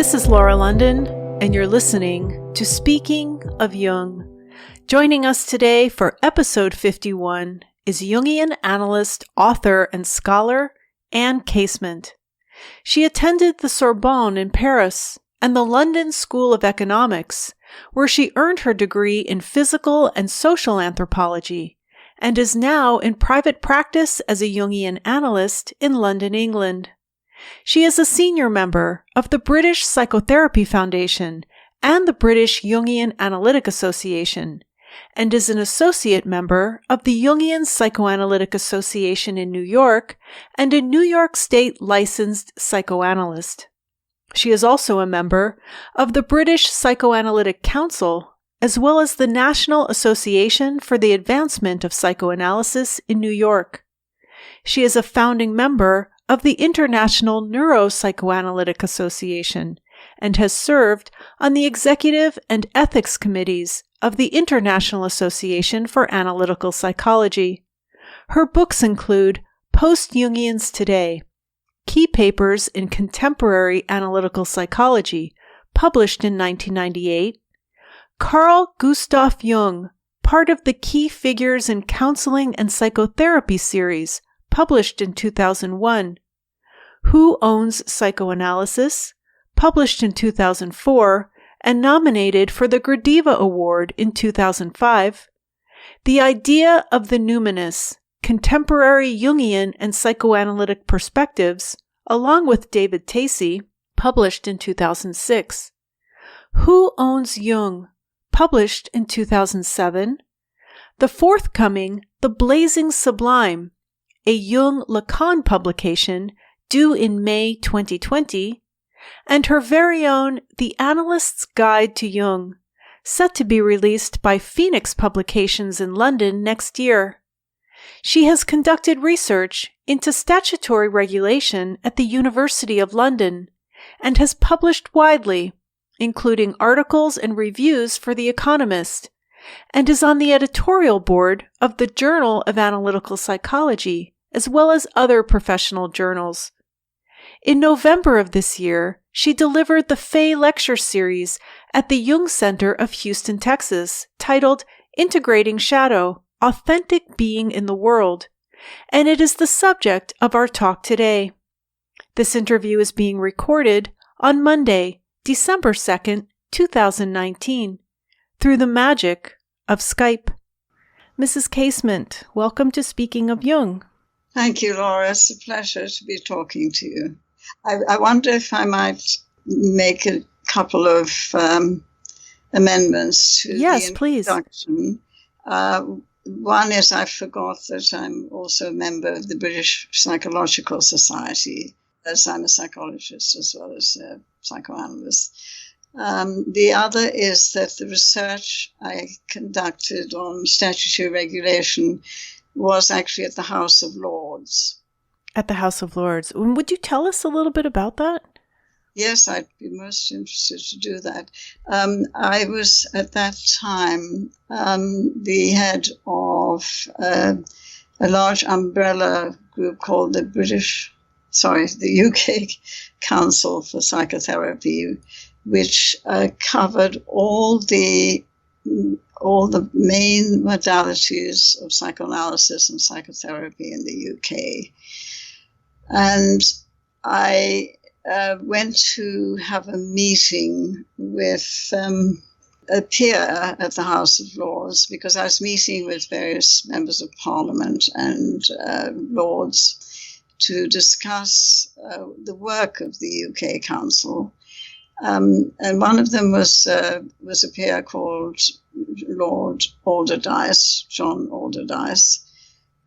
This is Laura London, and you're listening to Speaking of Jung. Joining us today for episode 51 is Jungian analyst, author, and scholar Ann Casement. She attended the Sorbonne in Paris and the London School of Economics, where she earned her degree in physical and social anthropology, and is now in private practice as a Jungian analyst in London, England. She is a senior member of the British Psychotherapy Foundation and the British Jungian Analytic Association, and is an associate member of the Jungian Psychoanalytic Association in New York and a New York State licensed psychoanalyst. She is also a member of the British Psychoanalytic Council, as well as the National Association for the Advancement of Psychoanalysis in New York. She is a founding member of the International Neuropsychoanalytic Association and has served on the executive and ethics committees of the International Association for Analytical Psychology. Her books include Post-Jungians Today, Key Papers in Contemporary Analytical Psychology, published in 1998, Carl Gustav Jung, part of the Key Figures in Counseling and Psychotherapy series, published in 2001, Who Owns Psychoanalysis, published in 2004 and nominated for the Gradiva Award in 2005, The Idea of the Numinous, Contemporary Jungian and Psychoanalytic Perspectives, along with David Tacey, published in 2006, Who Owns Jung, published in 2007, the forthcoming The Blazing Sublime, a Jung-Lacan publication due in May 2020, and her very own The Analyst's Guide to Jung, set to be released by Phoenix Publications in London next year. She has conducted research into statutory regulation at the University of London and has published widely, including articles and reviews for The Economist, and is on the editorial board of the Journal of Analytical Psychology, as well as other professional journals. In November of this year, she delivered the Fay Lecture Series at the Jung Center of Houston, Texas, titled Integrating Shadow, Authentic Being in the World, and it is the subject of our talk today. This interview is being recorded on Monday, December 2nd, 2019, through the magic of Skype. Mrs. Casement, welcome to Speaking of Jung. Thank you, Laura. It's a pleasure to be talking to you. I wonder if I might make a couple of amendments to the introduction. Please. One is I forgot that I'm also a member of the British Psychological Society, as I'm a psychologist as well as a psychoanalyst. The other is that the research I conducted on statutory regulation was actually at the House of Lords. At the House of Lords. Would you tell us a little bit about that? Yes, I'd be most interested to do that. I was at that time the head of a large umbrella group called the UK Council for Psychotherapy, which covered all the main modalities of psychoanalysis and psychotherapy in the UK. And I went to have a meeting with a peer at the House of Lords, because I was meeting with various members of Parliament and Lords to discuss the work of the UK Council. And one of them was a peer called Lord Alderdice, John Alderdice,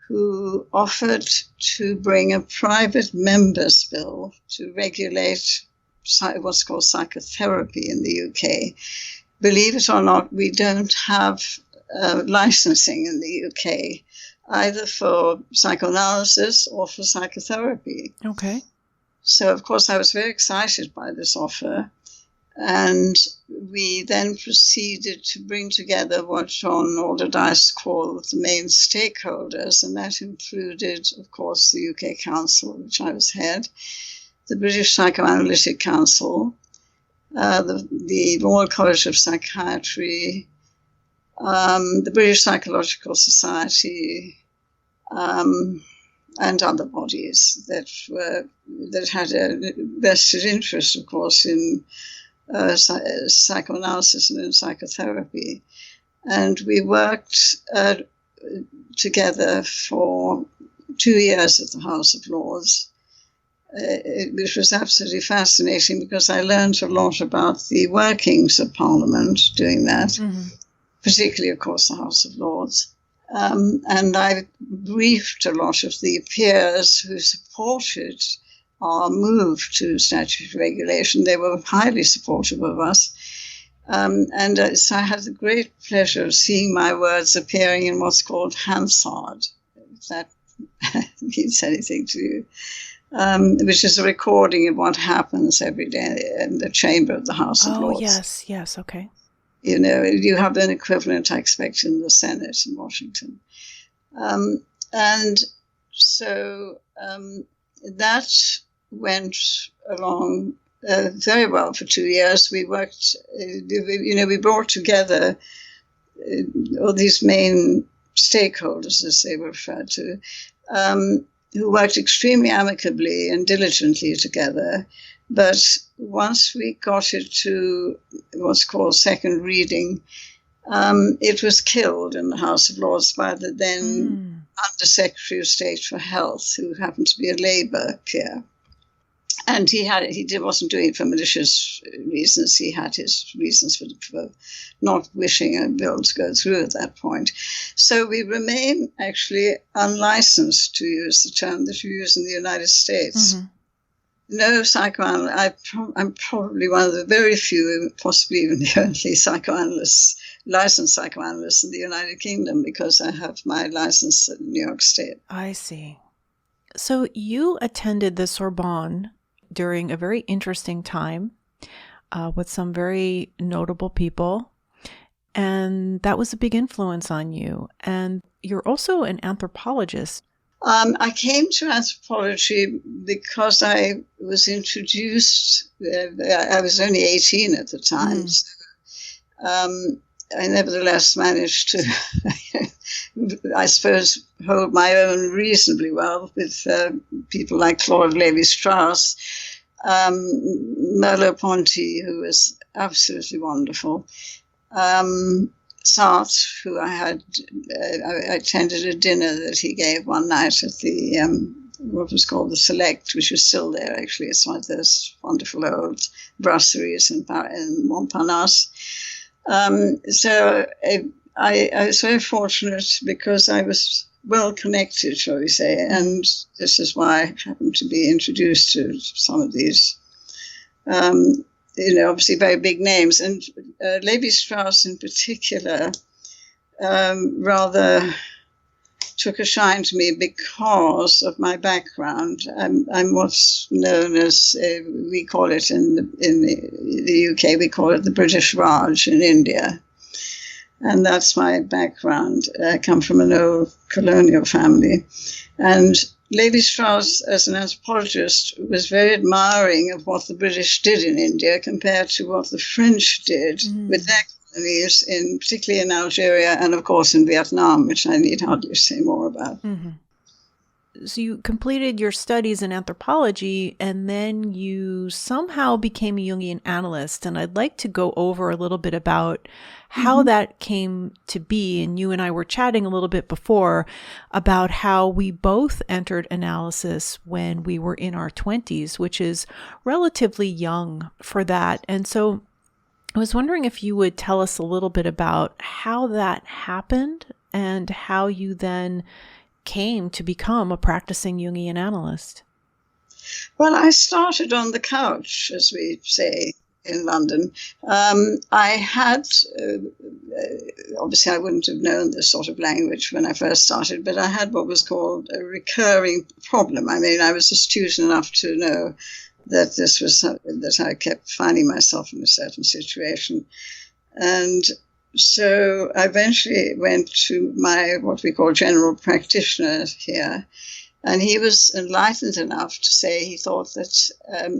who offered to bring a private members' bill to regulate what's called psychotherapy in the UK. Believe it or not, we don't have licensing in the UK, either for psychoanalysis or for psychotherapy. Okay. So, of course, I was very excited by this offer. And we then proceeded to bring together what John Alderdice called the main stakeholders, and that included, of course, the UK Council, which I was head, the British Psychoanalytic Council, the Royal College of Psychiatry, the British Psychological Society, and other bodies that had a vested interest, of course, in psychoanalysis and in psychotherapy. And we worked together for 2 years at the House of Lords, which was absolutely fascinating because I learned a lot about the workings of Parliament doing that, particularly, of course, the House of Lords. And I briefed a lot of the peers who supported our move to statutory regulation. They were highly supportive of us. So I had the great pleasure of seeing my words appearing in what's called Hansard, if that means anything to you, which is a recording of what happens every day in the chamber of the House of Lords. Oh, yes, okay. You know, you have an equivalent, I expect, in the Senate in Washington. And so that went along very well for 2 years. We worked, we brought together all these main stakeholders, as they were referred to, who worked extremely amicably and diligently together. But once we got it to what's called second reading, it was killed in the House of Lords by the then Under-Secretary of State for Health, who happened to be a Labour peer. And he wasn't doing it for malicious reasons. He had his reasons for not wishing a bill to go through at that point. So we remain actually unlicensed, to use the term that you use in the United States. No psychoanalyst. I'm probably one of the very few, possibly even the only licensed psychoanalyst in the United Kingdom, because I have my license in New York State. I see. So you attended the Sorbonne during a very interesting time with some very notable people, and that was a big influence on you. And you're also an anthropologist. I came to anthropology because I was introduced. I was only 18 at the time. So, I nevertheless managed to, I suppose, hold my own reasonably well with people like Claude Lévi-Strauss, Merleau-Ponty, who was absolutely wonderful, Sartre, who I attended a dinner that he gave one night at the, what was called the Select, which is still there, actually. It's one of those wonderful old brasseries in Montparnasse. So I was very fortunate because I was well connected, shall we say, and this is why I happened to be introduced to some of these, obviously very big names. And Lévi-Strauss in particular rather took a shine to me because of my background. I'm what's known as, we call it in the UK, we call it the British Raj in India. And that's my background. I come from an old colonial family. And Lévi-Strauss, as an anthropologist, was very admiring of what the British did in India compared to what the French did with their colonies, particularly in Algeria and, of course, in Vietnam, which I need hardly say more about. So you completed your studies in anthropology, and then you somehow became a Jungian analyst. And I'd like to go over a little bit about how that came to be. And you and I were chatting a little bit before about how we both entered analysis when we were in our 20s, which is relatively young for that. And so I was wondering if you would tell us a little bit about how that happened and how you then came to become a practicing Jungian analyst. Well, I started on the couch, as we say in London. I had, obviously I wouldn't have known this sort of language when I first started, but I had what was called a recurring problem. I mean, I was astute enough to know that this was that I kept finding myself in a certain situation. And so I eventually went to my, what we call general practitioner here, And he was enlightened enough to say he thought that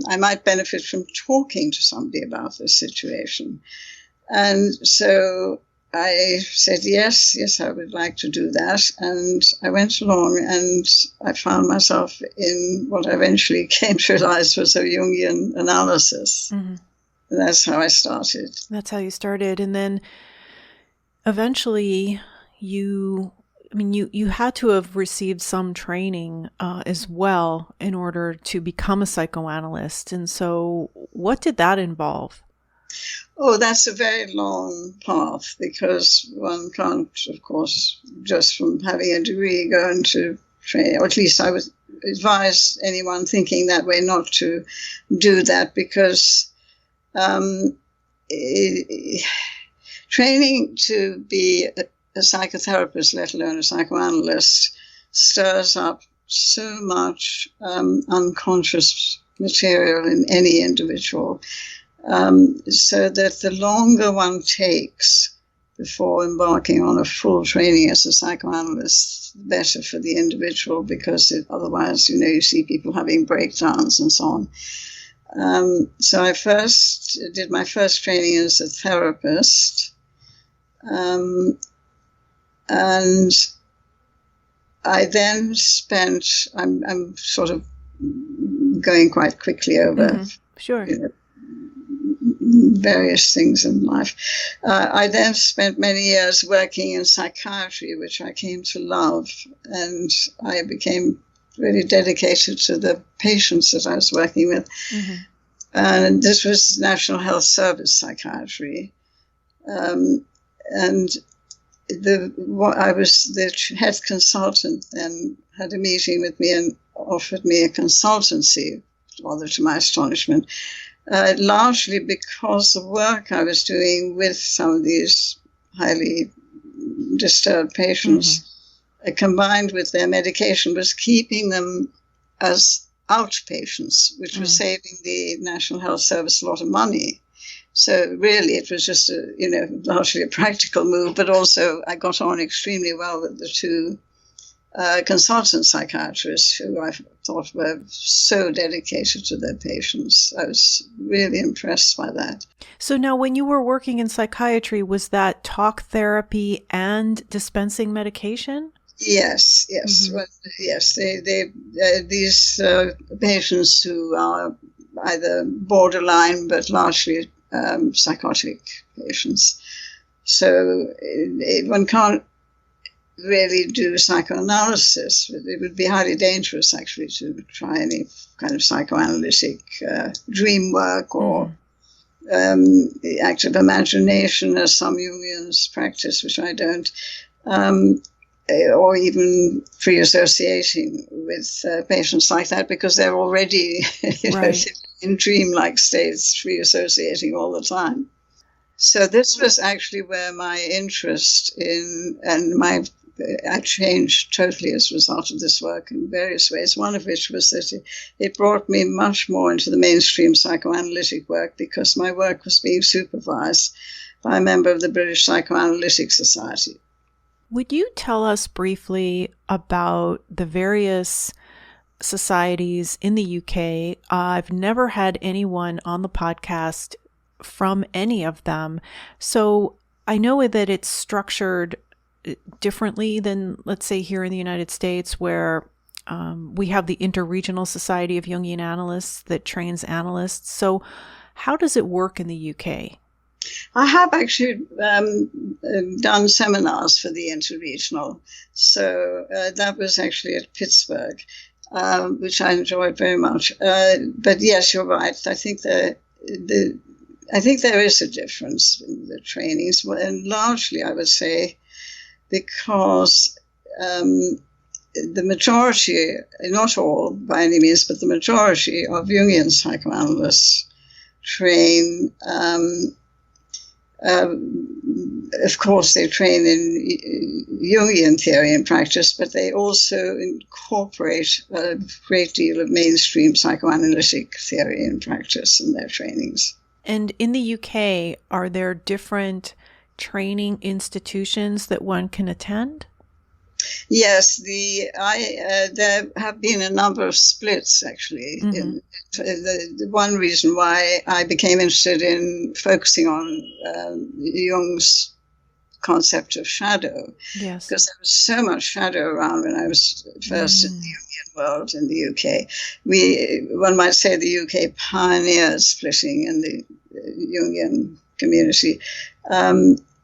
I might benefit from talking to somebody about this situation. And so I said, yes, I would like to do that. And I went along and I found myself in what I eventually came to realize was a Jungian analysis. Mm-hmm. And that's how I started. That's how you started. And then eventually you had to have received some training as well in order to become a psychoanalyst. And so what did that involve? Oh, that's a very long path, because one can't, of course, just from having a degree go into training, or at least I would advise anyone thinking that way not to do that, because training to be a psychotherapist, let alone a psychoanalyst, stirs up so much unconscious material in any individual, so that the longer one takes before embarking on a full training as a psychoanalyst, the better for the individual, because otherwise, you see people having breakdowns and so on. So I first did my first training as a therapist, and I then spent, I'm sort of going quite quickly over Sure. Various things in life. I then spent many years working in psychiatry, which I came to love, and I became really dedicated to the patients that I was working with. Mm-hmm. And this was National Health Service psychiatry. And I was the head consultant, then had a meeting with me and offered me a consultancy, rather to my astonishment, largely because the work I was doing with some of these highly disturbed patients, combined with their medication, was keeping them as outpatients, which was saving the National Health Service a lot of money. So really, it was just largely a practical move, but also I got on extremely well with the two consultant psychiatrists who I thought were so dedicated to their patients. I was really impressed by that. So now when you were working in psychiatry, was that talk therapy and dispensing medication? Yes. Well, yes. These patients who are either borderline but largely psychotic patients. So one can't really do psychoanalysis. It would be highly dangerous, actually, to try any kind of psychoanalytic dream work or active imagination, as some Jungians practice, which I don't, or even free associating with patients like that, because they're already in dream-like states, free associating all the time. So this was actually where my interest I changed totally as a result of this work in various ways, one of which was that it brought me much more into the mainstream psychoanalytic work, because my work was being supervised by a member of the British Psychoanalytic Society. Would you tell us briefly about the various societies in the UK? I've never had anyone on the podcast from any of them. So I know that it's structured differently than, let's say, here in the United States, where we have the Interregional Society of Jungian Analysts that trains analysts. So how does it work in the UK? I have actually done seminars for the Interregional. So that was actually at Pittsburgh, which I enjoyed very much. But yes, you're right. I think there is a difference in the trainings, and largely, I would say, because the majority, not all by any means, but the majority of Jungian psychoanalysts train, of course, they train in Jungian theory and practice, but they also incorporate a great deal of mainstream psychoanalytic theory and practice in their trainings. And in the UK, are there different training institutions that one can attend? Yes, there have been a number of splits, actually. Mm-hmm. The one reason why I became interested in focusing on Jung's concept of shadow, Yes, because there was so much shadow around when I was first in the Jungian world in the UK. One might say the UK pioneered splitting in the Jungian community.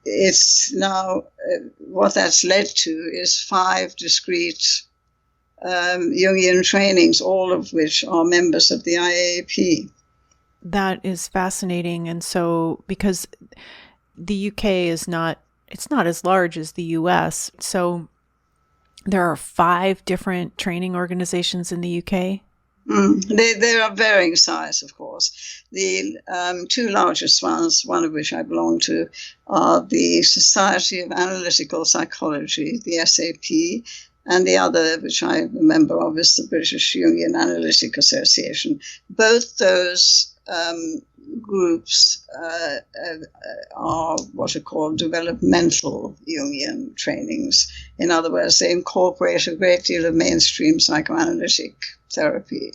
It's now what that's led to is 5 discrete Jungian trainings, all of which are members of the IAP. That is fascinating. And so, because the UK is not as large as the US, so there are 5 different training organizations in the UK. They are varying size, of course. The 2 largest ones, one of which I belong to, are the Society of Analytical Psychology, the SAP, and the other, which I'm a member of, is the British Jungian Analytic Association. Both those groups are what are called developmental Jungian trainings. In other words, they incorporate a great deal of mainstream psychoanalytic theory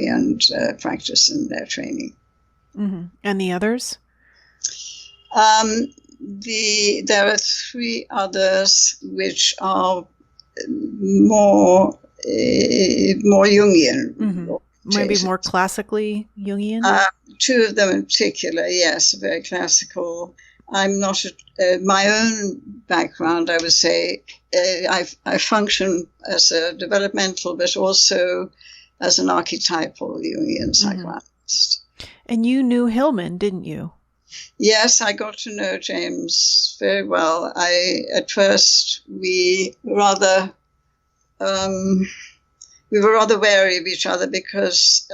and practice in their training. Mm-hmm. And the others? There are 3 others which are more Jungian. Mm-hmm. Maybe more classically Jungian? 2 of them in particular, yes, very classical. I'm not my own background, I would say, I function as a developmental, but also as an archetypal Jungian psychoanalyst. And you knew Hillman, didn't you? Yes, I got to know James very well. At first, we were rather wary of each other because,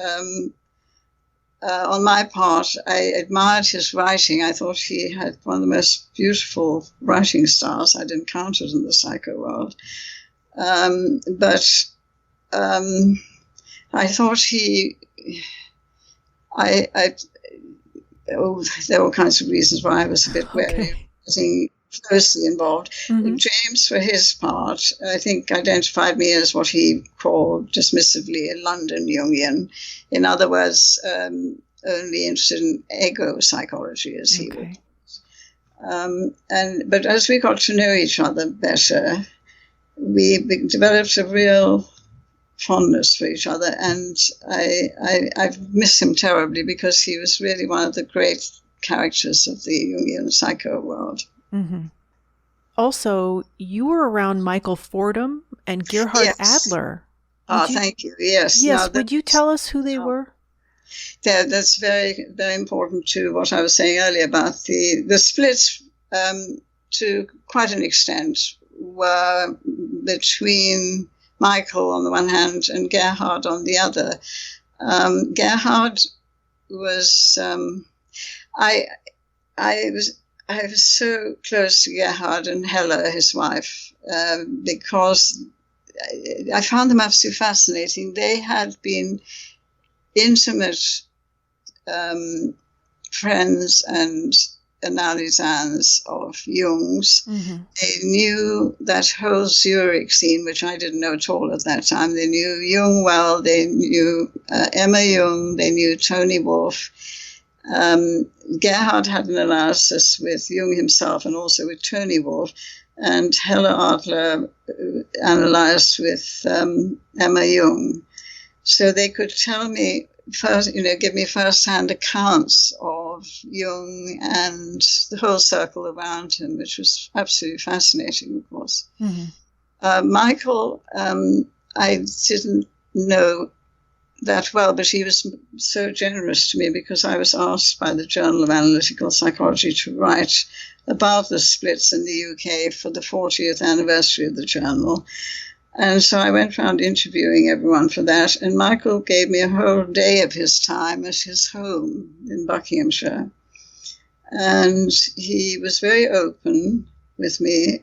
on my part, I admired his writing. I thought he had one of the most beautiful writing styles I'd encountered in the psycho world. But I thought there were all kinds of reasons why I was a bit wary of getting closely involved. Mm-hmm. James, for his part, I think identified me as what he called dismissively a London Jungian. In other words, only interested in ego psychology, as he would. But as we got to know each other better, we developed a real fondness for each other, and I've missed him terribly because he was really one of the great characters of the Jungian psycho world. Mm-hmm. Also, you were around Michael Fordham and Gerhard Adler. Thank you. Yes. Yes. Would you tell us who they were? Yeah, that's very, very important to what I was saying earlier about the splits. To quite an extent, were between Michael on the one hand and Gerhard on the other. Gerhard was I was so close to Gerhard and Hella, his wife, because I found them absolutely fascinating. They had been intimate friends and analysans of Jung's. Mm-hmm. They knew that whole Zurich scene, which I didn't know at all at that time. They knew Jung well. They knew Emma Jung. They knew Tony Wolff. Gerhard had an analysis with Jung himself and also with Tony Wolff, and Hella Adler analyzed with Emma Jung. So they could tell me give me first-hand accounts of Jung and the whole circle around him, which was absolutely fascinating, of course. Mm-hmm. Michael, I didn't know that well, but he was so generous to me because I was asked by the Journal of Analytical Psychology to write about the splits in the UK for the 40th anniversary of the journal. And so I went around interviewing everyone for that. And Michael gave me a whole day of his time at his home in Buckinghamshire. And he was very open with me.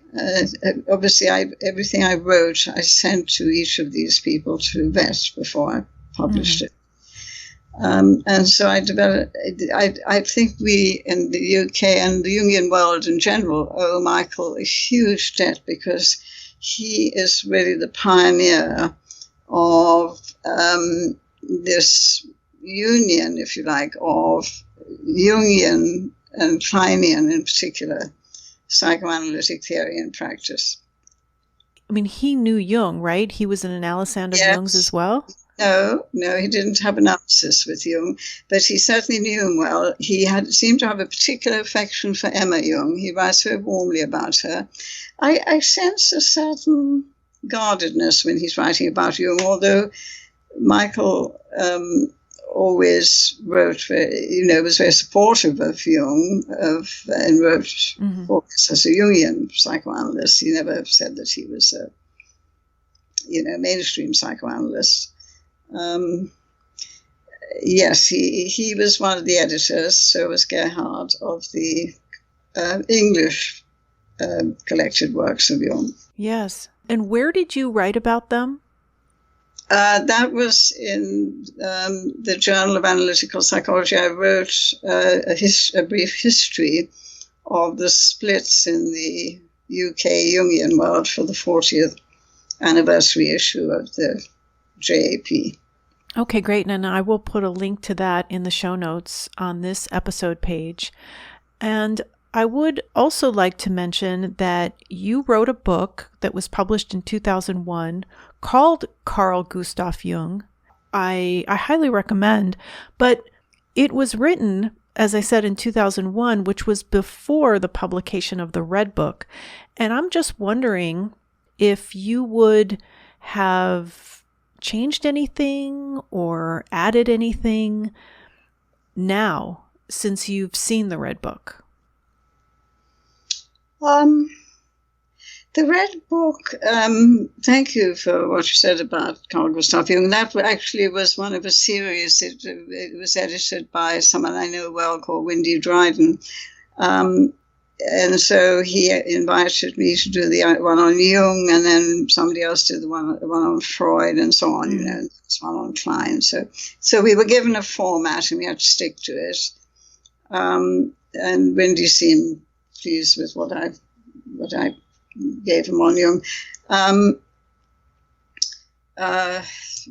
Obviously, everything I wrote, I sent to each of these people to vet before I published it. And so I developed, I think we in the UK and the Jungian world in general owe Michael a huge debt because he is really the pioneer of this union, if you like, of Jungian and Kleinian in particular, psychoanalytic theory and practice. I mean, he knew Jung, right? He was an analyst of Jung's as well? No, he didn't have analysis with Jung, but he certainly knew him well. He seemed to have a particular affection for Emma Jung. He writes very warmly about her. I sense a certain guardedness when he's writing about Jung, although Michael always wrote, was very supportive of Jung, and wrote always as a Jungian psychoanalyst. He never said that he was a mainstream psychoanalyst. Yes, he was one of the editors, so was Gerhard, of the English collected works of Jung. Yes. And where did you write about them? That was in the Journal of Analytical Psychology. I wrote a brief history of the splits in the UK Jungian world for the 40th anniversary issue of the JAP. Okay, great. And I will put a link to that in the show notes on this episode page. And I would also like to mention that you wrote a book that was published in 2001 called Carl Gustav Jung. I highly recommend, but it was written, as I said, in 2001, which was before the publication of the Red Book. And I'm just wondering if you would have changed anything or added anything now since you've seen the Red Book. The Red Book, thank you for what you said about Carl Gustav Jung. That actually was one of a series. It was edited by someone I know well called Wendy Dryden. And so he invited me to do the one on Jung, and then somebody else did the one on Freud, and so on, this one on Klein. So we were given a format, and we had to stick to it. And Wendy seemed pleased with what I gave him on Jung.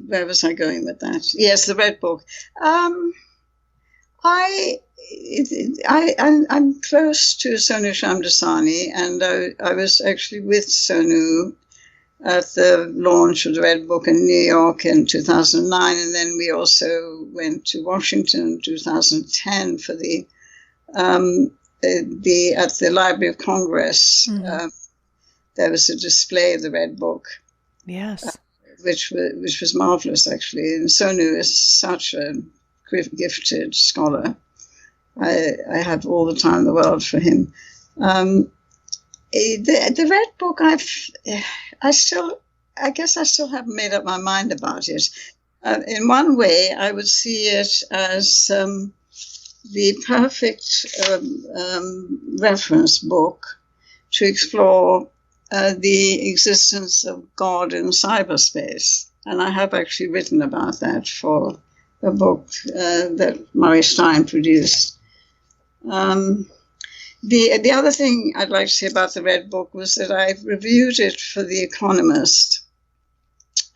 Where was I going with that? Yes, the Red Book. I'm close to Sonu Shamdasani, and I was actually with Sonu at the launch of the Red Book in New York in 2009, and then we also went to Washington in 2010 for at the Library of Congress. There was a display of the Red Book. Yes, which was marvelous, actually. And Sonu is such a gifted scholar. I have all the time in the world for him. The Red Book, I guess I still haven't made up my mind about it. In one way, I would see it as the perfect reference book to explore the existence of God in cyberspace. And I have actually written about that for a book that Murray Stein produced. The other thing I'd like to say about the Red Book was that I reviewed it for The Economist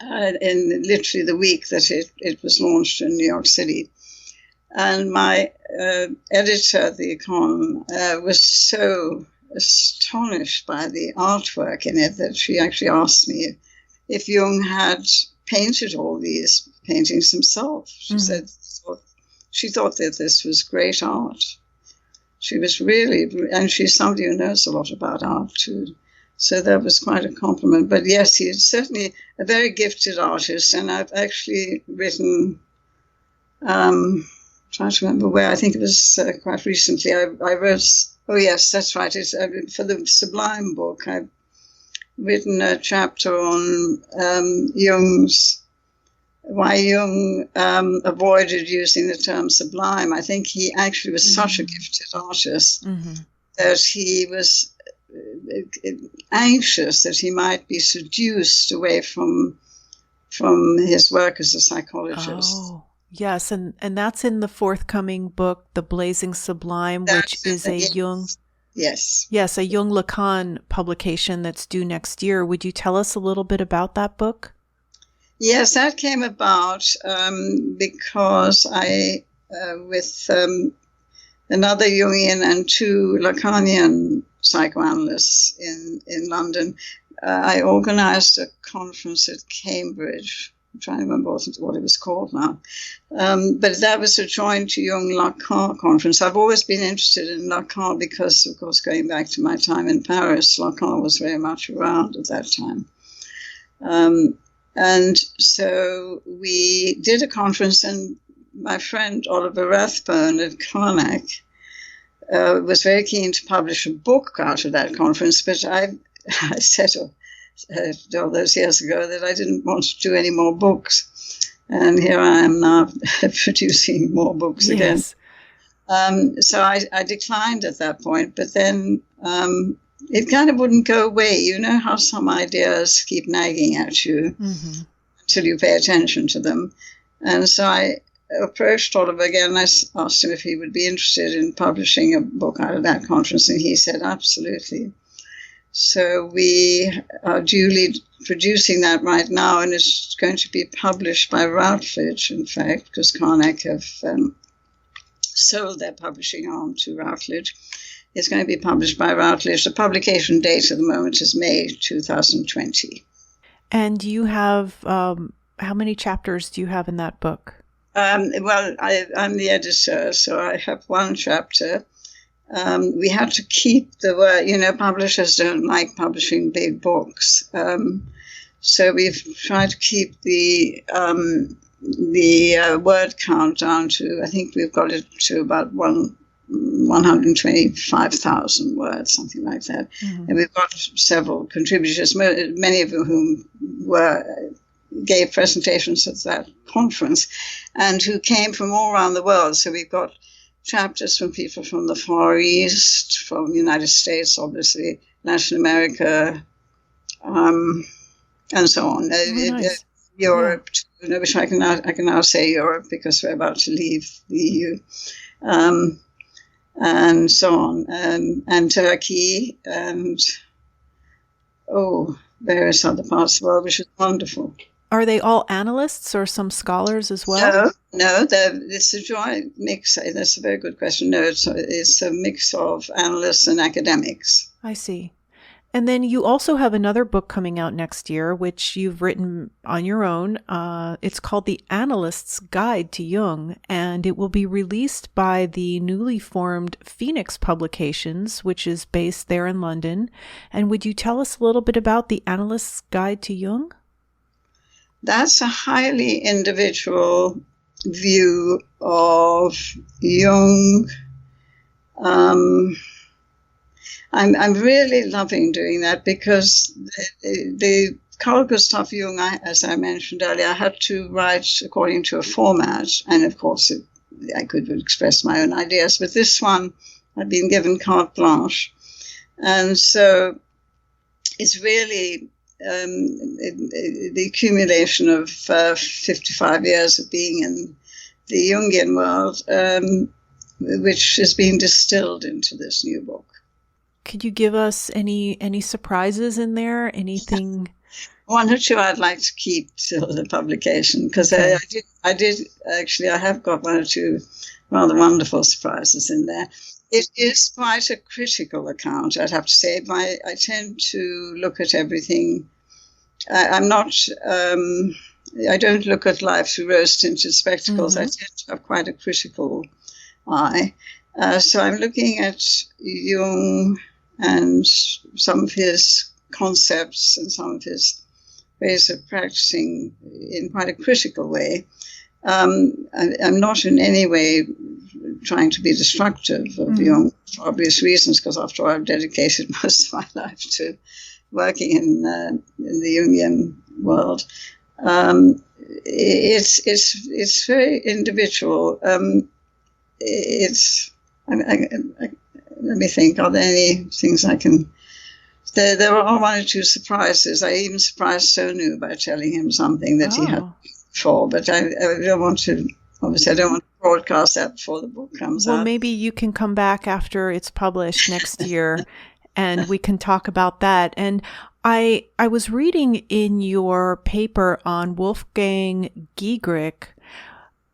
in literally the week that it was launched in New York City. And my editor at The Econ was so astonished by the artwork in it that she actually asked me if Jung had painted all these paintings himself. She said she thought that this was great art. She was really, and she's somebody who knows a lot about art too. So that was quite a compliment. But yes, he's certainly a very gifted artist. And I've actually written, trying to remember where, I think it was quite recently, I wrote, oh yes, that's right, it's for the Sublime book, I've written a chapter on why Jung avoided using the term sublime. I think he actually was such a gifted artist that he was anxious that he might be seduced away from his work as a psychologist. Oh, yes, and that's in the forthcoming book, The Blazing Sublime, which is a Jung. Yes. Yes, a Jung Lacan publication that's due next year. Would you tell us a little bit about that book? Yes, that came about because I, with another Jungian and two Lacanian psychoanalysts in London, I organized a conference at Cambridge. I'm trying to remember what it was called now. But that was a joint Jung-Lacan conference. I've always been interested in Lacan because, of course, going back to my time in Paris, Lacan was very much around at that time. And so we did a conference, and my friend Oliver Rathbone at Carnac was very keen to publish a book out of that conference, but I said all those years ago that I didn't want to do any more books. And here I am now producing more books again. So I declined at that point, but then it kind of wouldn't go away. You know how some ideas keep nagging at you until you pay attention to them. And so I approached Oliver again, and I asked him if he would be interested in publishing a book out of that conference, and he said absolutely. So we are duly producing that right now, and it's going to be published by Routledge, in fact, because Carnac have sold their publishing arm to Routledge. It's going to be published by Routledge. The publication date at the moment is May 2020. And you have, how many chapters do you have in that book? Well, I'm the editor, so I have one chapter. We had to keep the word, publishers don't like publishing big books. So we've tried to keep the word count down to, I think we've got it to about 125,000 words, something like that. Mm-hmm. And we've got several contributors, many of whom gave presentations at that conference and who came from all around the world. So we've got chapters from people from the Far East, from the United States, obviously, Latin America, and so on. Nice. Europe, which I can now say Europe because we're about to leave the EU, and so on, and Turkey, and various other parts of the world, which is wonderful. Are they all analysts or some scholars as well? No, it's a joint mix. That's a very good question. No, it's a mix of analysts and academics. I see. And then you also have another book coming out next year, which you've written on your own. It's called The Analyst's Guide to Jung, and it will be released by the newly formed Phoenix Publications, which is based there in London. And would you tell us a little bit about The Analyst's Guide to Jung? That's a highly individual view of Jung. I'm really loving doing that because the Carl Gustav Jung, as I mentioned earlier, I had to write according to a format, and of course I could express my own ideas, but this one I've been given carte blanche. And so it's really the accumulation of 55 years of being in the Jungian world, which has been distilled into this new book. Could you give us any surprises in there? Anything? One or two I'd like to keep till the publication, because okay. I have got one or two rather wonderful surprises in there. It is quite a critical account, I'd have to say. I tend to look at everything. I don't look at life through rose-tinted spectacles. Mm-hmm. I tend to have quite a critical eye. So I'm looking at Jung and some of his concepts and some of his ways of practicing in quite a critical way. I'm not in any way trying to be destructive of Jung for obvious reasons, because after all, I've dedicated most of my life to working in the Jungian world. It's very individual. Let me think. Are there any things I can? There are one or two surprises. I even surprised Sonu by telling him something that he had before. But I don't want to. Obviously, I don't want to broadcast that before the book comes out. Well, maybe you can come back after it's published next year and we can talk about that. And I was reading in your paper on Wolfgang Giegerich,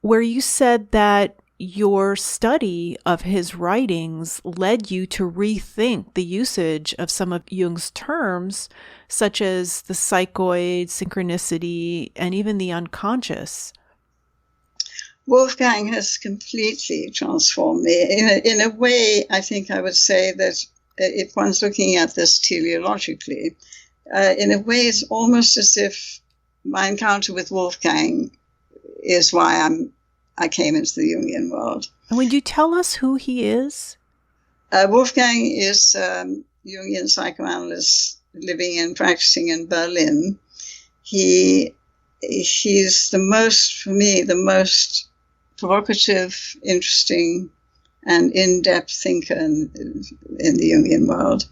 where you said that your study of his writings led you to rethink the usage of some of Jung's terms, such as the psychoid, synchronicity, and even the unconscious. Wolfgang has completely transformed me. In a way, I think I would say that if one's looking at this teleologically, in a way it's almost as if my encounter with Wolfgang is why I came into the Jungian world. And would you tell us who he is? Wolfgang is a Jungian psychoanalyst living and practicing in Berlin. He's for me, the most provocative, interesting, and in-depth thinker in the Jungian world.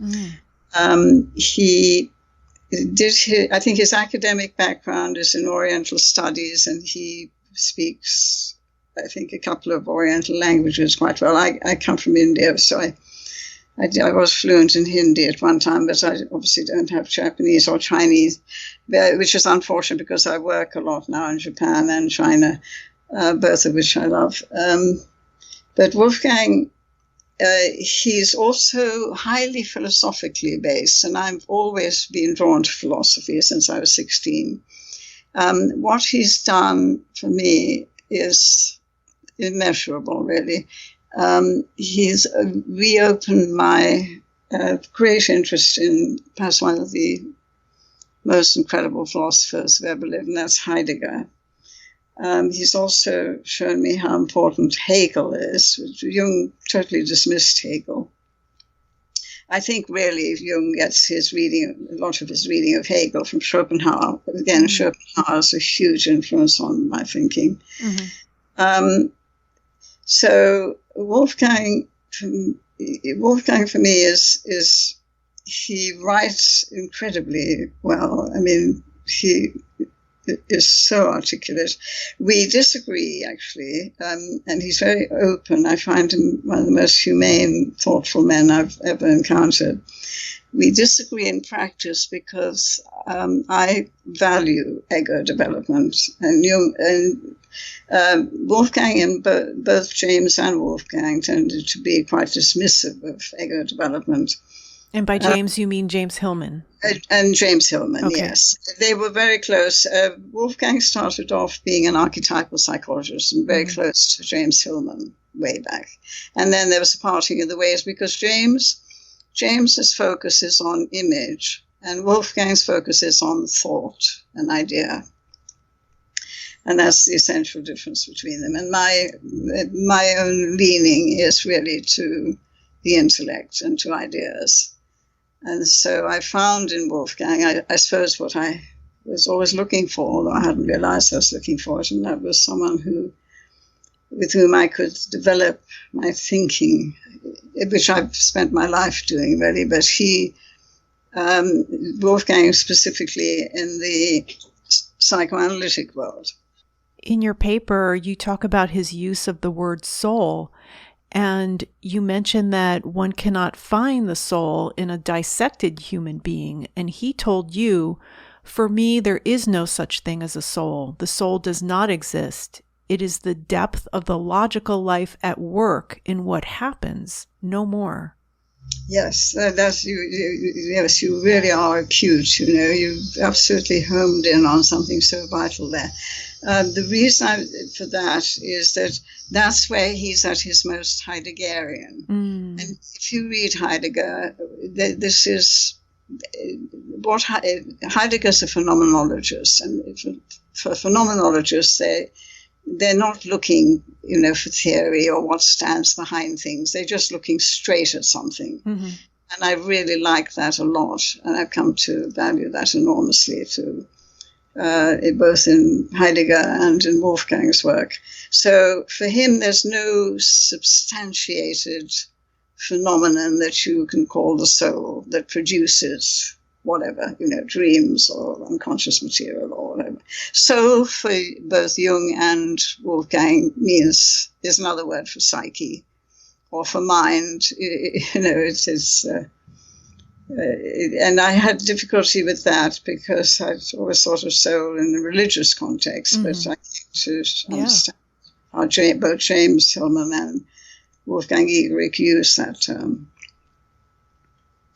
I think his academic background is in Oriental studies, and he speaks, I think, a couple of Oriental languages quite well. I come from India, so I was fluent in Hindi at one time, but I obviously don't have Japanese or Chinese, which is unfortunate because I work a lot now in Japan and China, both of which I love. But Wolfgang, he's also highly philosophically based, and I've always been drawn to philosophy since I was 16. What he's done for me is immeasurable, really. He's reopened my great interest in perhaps one of the most incredible philosophers who ever lived, and that's Heidegger. He's also shown me how important Hegel is. Jung totally dismissed Hegel. I think really Jung gets a lot of his reading of Hegel from Schopenhauer. Again, Schopenhauer has a huge influence on my thinking. So Wolfgang for me is he writes incredibly well. I mean, he is so articulate. We disagree, actually, and he's very open. I find him one of the most humane, thoughtful men I've ever encountered. We disagree in practice because I value ego development, and Wolfgang and both James and Wolfgang tended to be quite dismissive of ego development. And by James, you mean James Hillman? And James Hillman, okay. Yes. They were very close. Wolfgang started off being an archetypal psychologist and very close to James Hillman way back. And then there was a parting of the ways because James's focus is on image and Wolfgang's focus is on thought and idea. And that's the essential difference between them. And my own leaning is really to the intellect and to ideas. And so I found in Wolfgang, I suppose what I was always looking for, although I hadn't realized I was looking for it, and that was someone with whom I could develop my thinking, which I've spent my life doing, really. But Wolfgang specifically in the psychoanalytic world. In your paper, you talk about his use of the word soul. And you mentioned that one cannot find the soul in a dissected human being. And he told you, for me, there is no such thing as a soul. The soul does not exist. It is the depth of the logical life at work in what happens, no more. Yes, that's you. Yes, you really are acute. You've absolutely homed in on something so vital there. The reason for that is that's where he's at his most Heideggerian. And if you read Heidegger, this is what Heidegger's a phenomenologist, and for phenomenologists, they're not looking, for theory or what stands behind things. They're just looking straight at something. And I really like that a lot. And I've come to value that enormously too, both in Heidegger and in Wolfgang's work. So for him, there's no substantiated phenomenon that you can call the soul that produces whatever, dreams or unconscious material or whatever. soul for both Jung and Wolfgang is another word for psyche or for mind. It is. And I had difficulty with that because I've always thought of soul in a religious context, but I came to understand how both James Hillman and Wolfgang Giegerich use that term.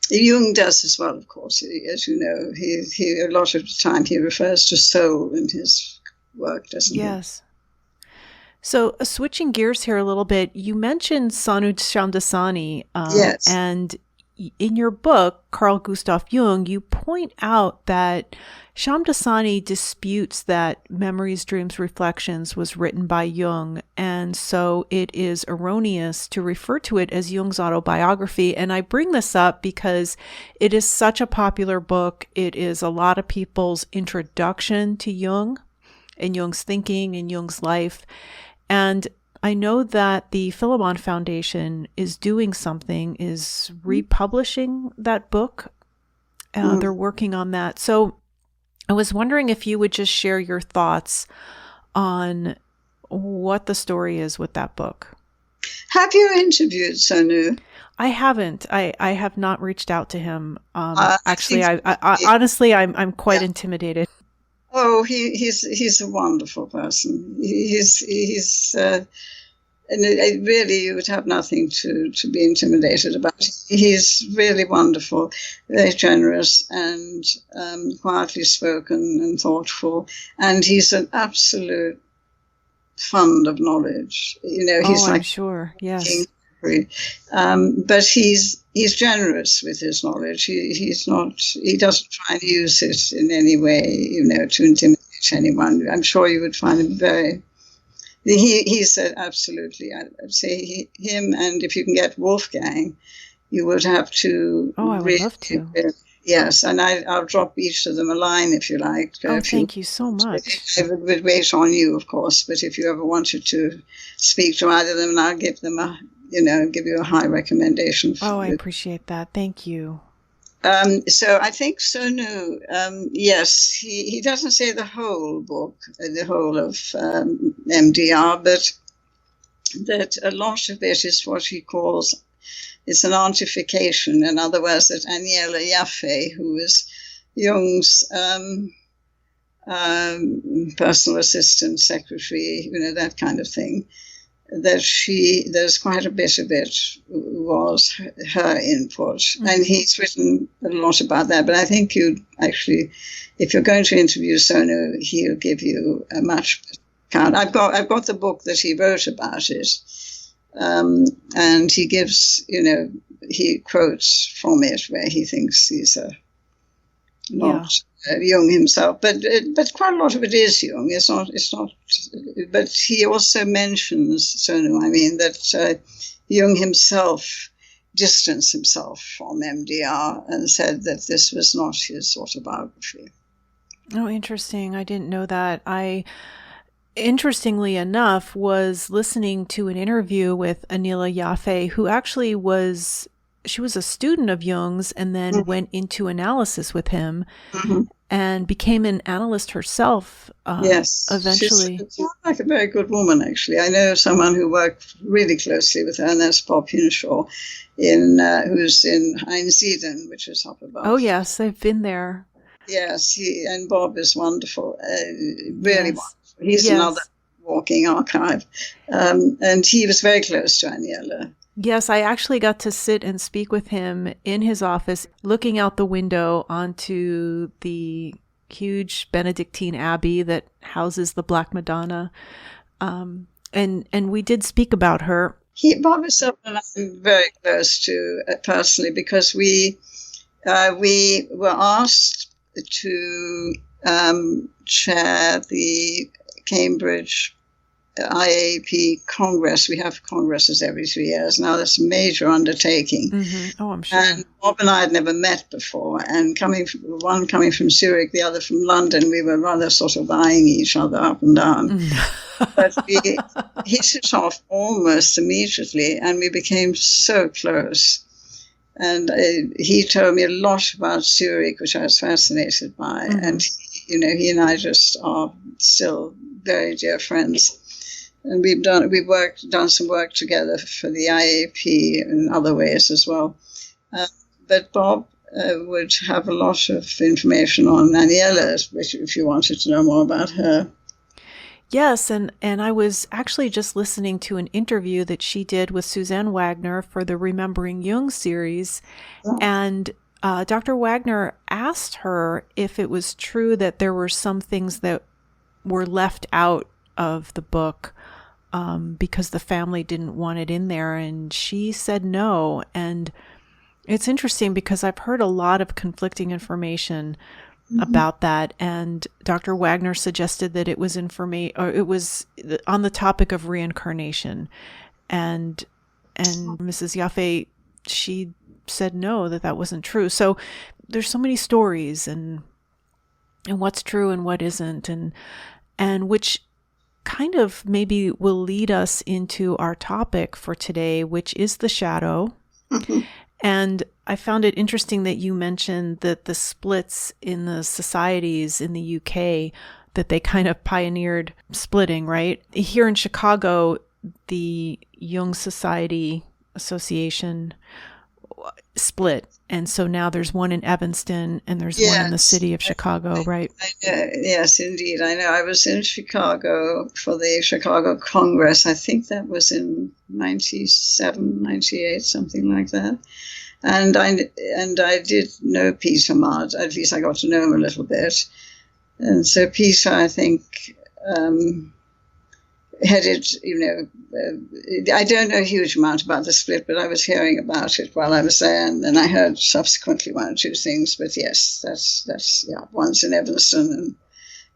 Jung does as well, of course. As you know, he a lot of the time he refers to soul in his work, doesn't he? Yes. So switching gears here a little bit, you mentioned Sonu Shamdasani, yes. And in your book, Carl Gustav Jung, you point out that Shamdasani disputes that Memories, Dreams, Reflections was written by Jung, and so it is erroneous to refer to it as Jung's autobiography. And I bring this up because it is such a popular book. It is a lot of people's introduction to Jung and Jung's thinking and Jung's life. And I know that the Philemon Foundation is doing something, is republishing that book. They're working on that. So I was wondering if you would just share your thoughts on what the story is with that book. Have you interviewed Sonu? I haven't. I have not reached out to him. Actually, I honestly, I'm quite intimidated. Oh, he's a wonderful person. He's and really you would have nothing to be intimidated about. He's really wonderful, very generous, and quietly spoken and thoughtful. And he's an absolute fund of knowledge. He's I'm sure, yes. But he's generous with his knowledge. He doesn't try and use it in any way, to intimidate anyone. I'm sure you would find him very. He said absolutely. I'd say him, and if you can get Wolfgang, you would have to. Oh, I would love to. Yes, and I'll drop each of them a line if you like. Thank you so much. I would wait on you, of course, but if you ever wanted to speak to either of them, I'll give them give you a high recommendation. I appreciate that. Thank you. So I think Sonu, yes, he doesn't say the whole book, the whole of MDR, but that a lot of it is what he calls, it's an auntification. In other words, that Aniela Jaffe, who is Jung's personal assistant, secretary, that kind of thing, that there's quite a bit of it was her input. And he's written a lot about that. But I think if you're going to interview Sonu, he'll give you a much account. I've got the book that he wrote about it. And he gives, he quotes from it where he thinks he's not Jung himself, but quite a lot of it is Jung. It's not. But he also mentions Sonu. That Jung himself distanced himself from MDR and said that this was not his autobiography. Oh, interesting. I didn't know that. Interestingly enough, was listening to an interview with Aniela Jaffe, who actually she was a student of Jung's and then went into analysis with him and became an analyst herself. Yes. Eventually. She sounds like a very good woman, actually. I know someone who worked really closely with her, and that's Bob Hinshaw, who's in Einsiedeln, which is up above. Oh, yes. I've been there. Yes. And Bob is wonderful. Really wonderful. He's another walking archive. And he was very close to Aniela. Yes, I actually got to sit and speak with him in his office, looking out the window onto the huge Benedictine Abbey that houses the Black Madonna. And we did speak about her. Bob is someone I'm very close to personally, because we were asked to chair the Cambridge IAP Congress. We have congresses every 3 years. Now that's a major undertaking. Mm-hmm. Oh, I'm sure. And Bob and I had never met before. And one coming from Zurich, the other from London, we were rather sort of eyeing each other up and down. But we hit it off almost immediately, and we became so close. And he told me a lot about Zurich, which I was fascinated by. And he and I just are still very dear friends. And we've done some work together for the IAP and other ways as well. But Bob would have a lot of information on Aniela, if you wanted to know more about her. Yes, and I was actually just listening to an interview that she did with Suzanne Wagner for the Remembering Jung series, and Dr. Wagner asked her if it was true that there were some things that were left out of the book because the family didn't want it in there, and she said no. And it's interesting because I've heard a lot of conflicting information about that, and Dr. Wagner suggested that it was it was on the topic of reincarnation, and Mrs. Yaffe, she said no, that wasn't true. So there's so many stories and what's true and what isn't, and which kind of maybe will lead us into our topic for today, which is the shadow. And I found it interesting that you mentioned that the splits in the societies in the UK, that they kind of pioneered splitting, right? Here in Chicago, the Jung Society Association split. And so now there's one in Evanston and there's one in the city of Chicago, right? Yes, indeed. I know. I was in Chicago for the Chicago Congress. I think that was in 97, 98, something like that. And I did know Peter Mard. At least I got to know him a little bit. And so Peter, I think, headed, I don't know a huge amount about the split, but I was hearing about it while I was there, and then I heard subsequently one or two things. But yes, that's one's in Evanston, and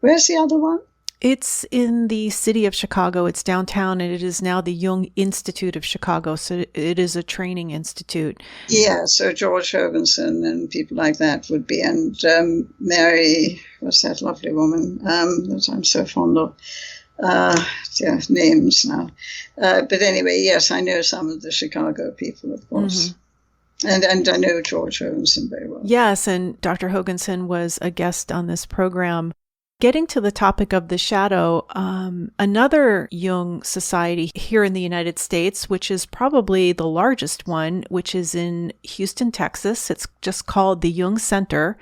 where's the other one? It's in the city of Chicago. It's downtown, and it is now the Jung Institute of Chicago. So it is a training institute. Yeah, so George Hoganson and people like that would be, and Mary, what's that lovely woman that I'm so fond of? Names now. But anyway, yes, I know some of the Chicago people, of course. And I know George Hoganson very well. Yes, and Dr. Hoganson was a guest on this program. Getting to the topic of the shadow, another Jung society here in the United States, which is probably the largest one, which is in Houston, Texas. It's just called the Jung Center.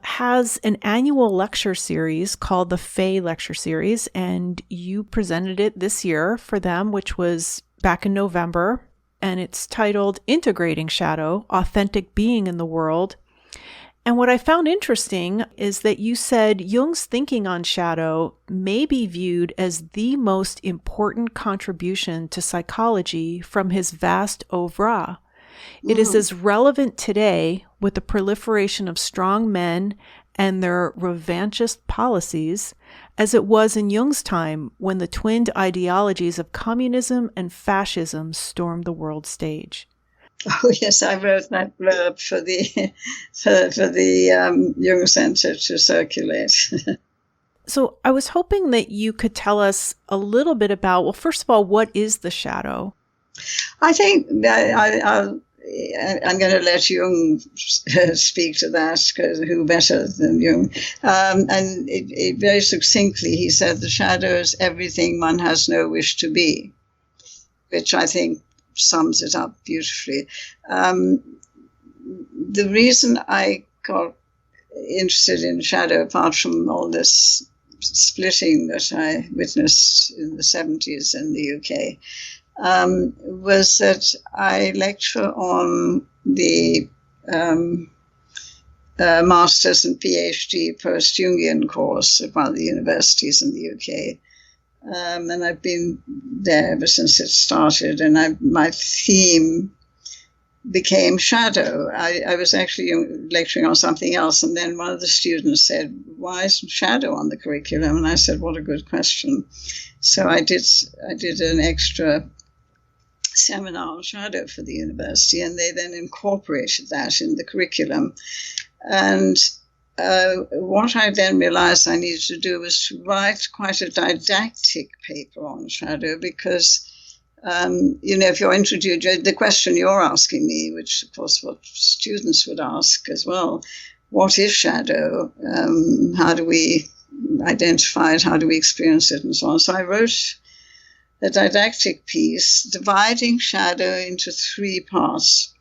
Has an annual lecture series called the Fay Lecture Series, and you presented it this year for them, which was back in November, and it's titled Integrating Shadow, Authentic Being in the World. And what I found interesting is that you said Jung's thinking on shadow may be viewed as the most important contribution to psychology from his vast oeuvre. It is as relevant today with the proliferation of strong men and their revanchist policies as it was in Jung's time when the twinned ideologies of communism and fascism stormed the world stage. Oh yes, I wrote that blurb for the Jung Center to circulate. So I was hoping that you could tell us a little bit about, well, first of all, what is the shadow? I think I'm going to let Jung speak to that, because who better than Jung? And it very succinctly, he said, the shadow is everything one has no wish to be, which I think sums it up beautifully. The reason I got interested in shadow, apart from all this splitting that I witnessed in the 70s in the UK, was that I lecture on the Master's and Ph.D. post-Jungian course at one of the universities in the UK. And I've been there ever since it started, and my theme became shadow. I was actually lecturing on something else, and then one of the students said, why is shadow on the curriculum? And I said, what a good question. So I did an extra seminar on shadow for the university, and they then incorporated that in the curriculum. And what I then realized I needed to do was to write quite a didactic paper on shadow, because if you're introduced, the question you're asking me, which of course what students would ask as well, what is shadow? How do we identify it? How do we experience it? And so on. So I wrote a didactic piece dividing shadow into three parts: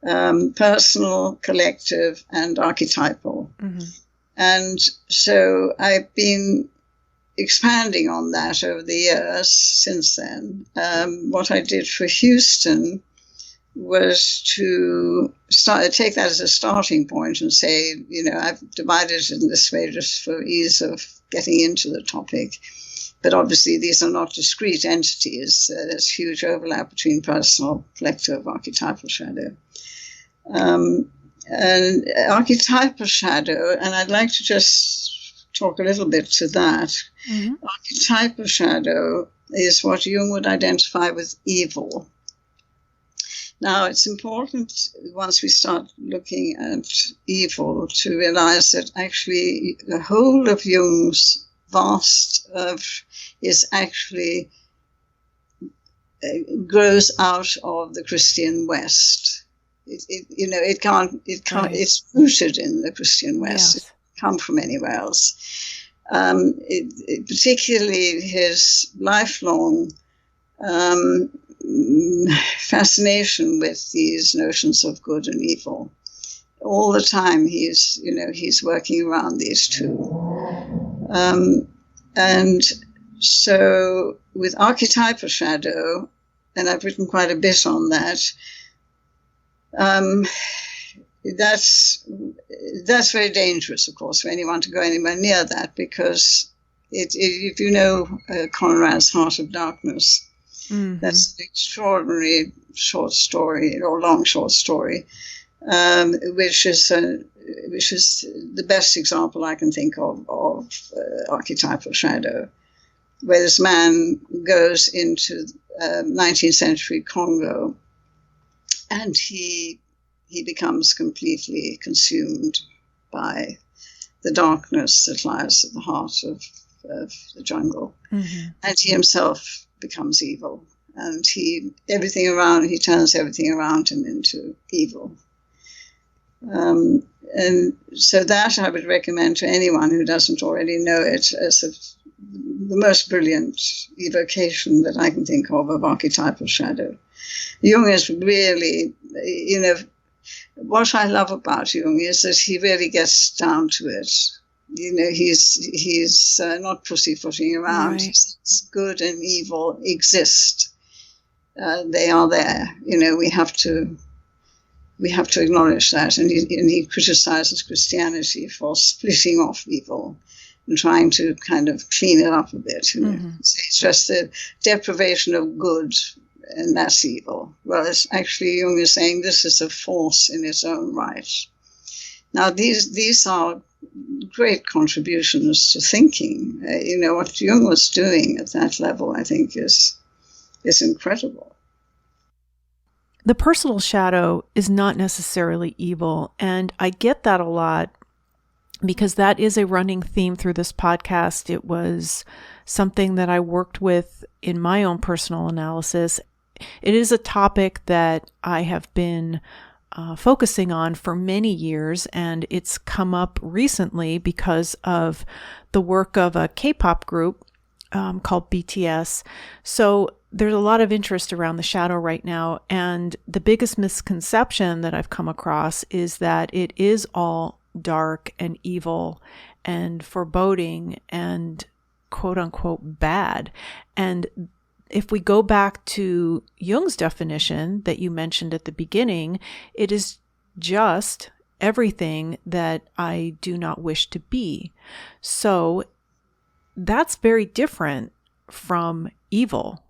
personal, collective, and archetypal. Mm-hmm. And so I've been expanding on that over the years since then. What I did for Houston was to take that as a starting point and say, I've divided it in this way just for ease of getting into the topic. But obviously these are not discrete entities. There's huge overlap between personal, collective, archetypal shadow. And archetypal shadow, and I'd like to just talk a little bit to that. Mm-hmm. Archetypal shadow is what Jung would identify with evil. Now, it's important once we start looking at evil to realize that actually the whole of Jung's vast is actually grows out of the Christian West. It can't. Right. It's rooted in the Christian West. Yes. It can't come from anywhere else. Particularly his lifelong fascination with these notions of good and evil. All the time he's working around these two. And so with archetypal shadow, and I've written quite a bit on that, that's very dangerous, of course, for anyone to go anywhere near that, because if you know Conrad's Heart of Darkness, mm-hmm. That's an extraordinary short story, or long short story, which is the best example I can think of archetypal shadow, where this man goes into 19th century Congo, and he becomes completely consumed by the darkness that lies at the heart of the jungle, mm-hmm. and he himself becomes evil, and he turns everything around him into evil. And so that I would recommend to anyone who doesn't already know it as the most brilliant evocation that I can think of archetypal shadow. Jung is really, what I love about Jung is that he really gets down to it. He's not pussyfooting around. Right. It's good and evil exist. They are there. We have to acknowledge that. And he criticizes Christianity for splitting off evil and trying to kind of clean it up a bit. Mm-hmm. It's just the deprivation of good, and that's evil. Well, it's actually Jung is saying this is a force in its own right. Now, these are great contributions to thinking. What Jung was doing at that level, I think, is incredible. The personal shadow is not necessarily evil, and I get that a lot because that is a running theme through this podcast. It was something that I worked with in my own personal analysis. It is a topic that I have been focusing on for many years, and it's come up recently because of the work of a K-pop group called BTS. So there's a lot of interest around the shadow right now, and the biggest misconception that I've come across is that it is all dark and evil and foreboding and quote unquote bad. And if we go back to Jung's definition that you mentioned at the beginning, it is just everything that I do not wish to be. So that's very different from evil.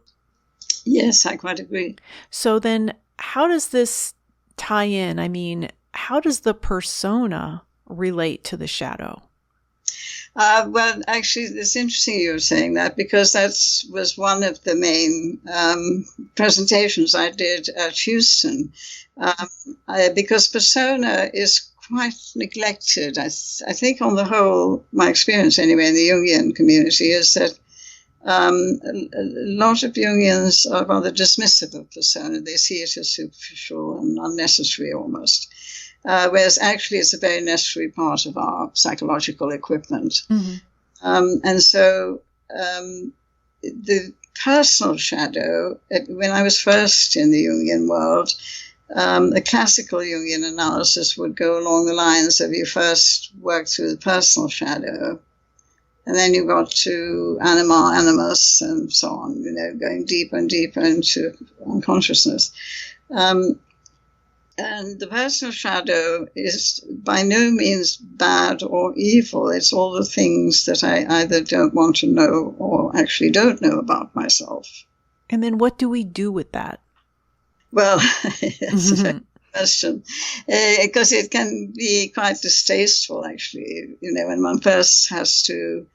Yes, I quite agree. So then how does this tie in? I mean, how does the persona relate to the shadow? Well, actually, it's interesting you were saying that, because that was one of the main presentations I did at Houston, because persona is quite neglected. I think on the whole, my experience anyway in the Jungian community is that a lot of Jungians are rather dismissive of persona. They see it as superficial and unnecessary almost. whereas actually it's a very necessary part of our psychological equipment. Mm-hmm. And so the personal shadow, when I was first in the Jungian world, a classical Jungian analysis would go along the lines of you first work through the personal shadow, and then you got to anima, animus, and so on, going deeper and deeper into unconsciousness. And the personal shadow is by no means bad or evil. It's all the things that I either don't want to know or actually don't know about myself. And then what do we do with that? Well, that's a very good question. Because it can be quite distasteful, actually, when one first has to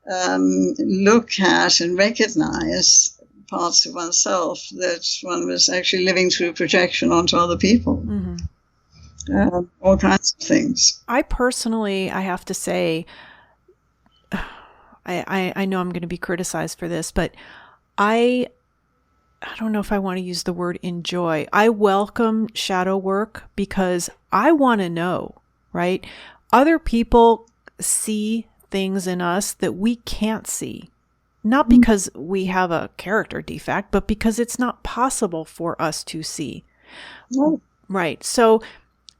look at and recognize parts of oneself that one was actually living through projection onto other people. Mm-hmm. All kinds of things. I personally, I have to say, I know I'm going to be criticized for this, but I don't know if I want to use the word enjoy. I welcome shadow work because I want to know, right? Other people see things in us that we can't see. Not because we have a character defect, but because it's not possible for us to see. No. Right. So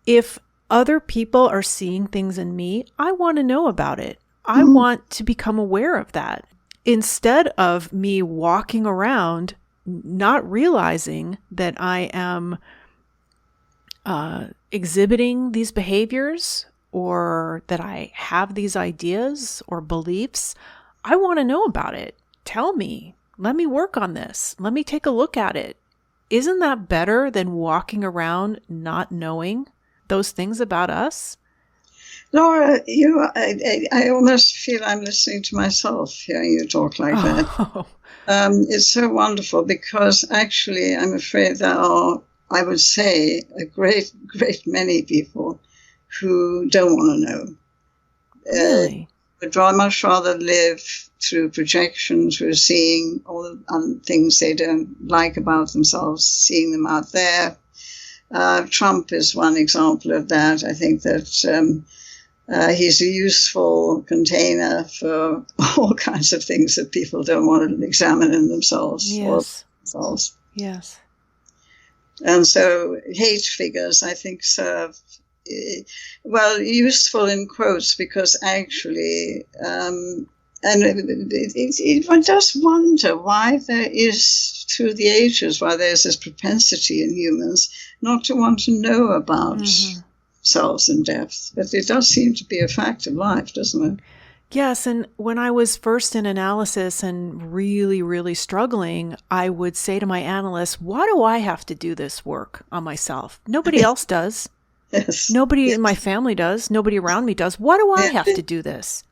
if other people are seeing things in me, I want to know about it. I want to become aware of that. Instead of me walking around not realizing that I am exhibiting these behaviors or that I have these ideas or beliefs, I want to know about it. Tell me. Let me work on this. Let me take a look at it. Isn't that better than walking around not knowing those things about us? Laura, I almost feel I'm listening to myself hearing you talk like that. It's so wonderful because actually I'm afraid there are, I would say, a great many people who don't want to know. Really? Would much rather live through projection, through seeing all the things they don't like about themselves, seeing them out there. Trump is one example of that. I think that he's a useful container for all kinds of things that people don't want to examine in themselves. Yes. Or themselves. Yes. And so hate figures, I think, serve, useful in quotes because actually, and one does wonder why there is, through the ages, why there's this propensity in humans not to want to know about selves in depth. But it does seem to be a fact of life, doesn't it? Yes. And when I was first in analysis and really, really struggling, I would say to my analysts, why do I have to do this work on myself? Nobody else does. Yes. Nobody in my family does. Nobody around me does. Why do I have to do this?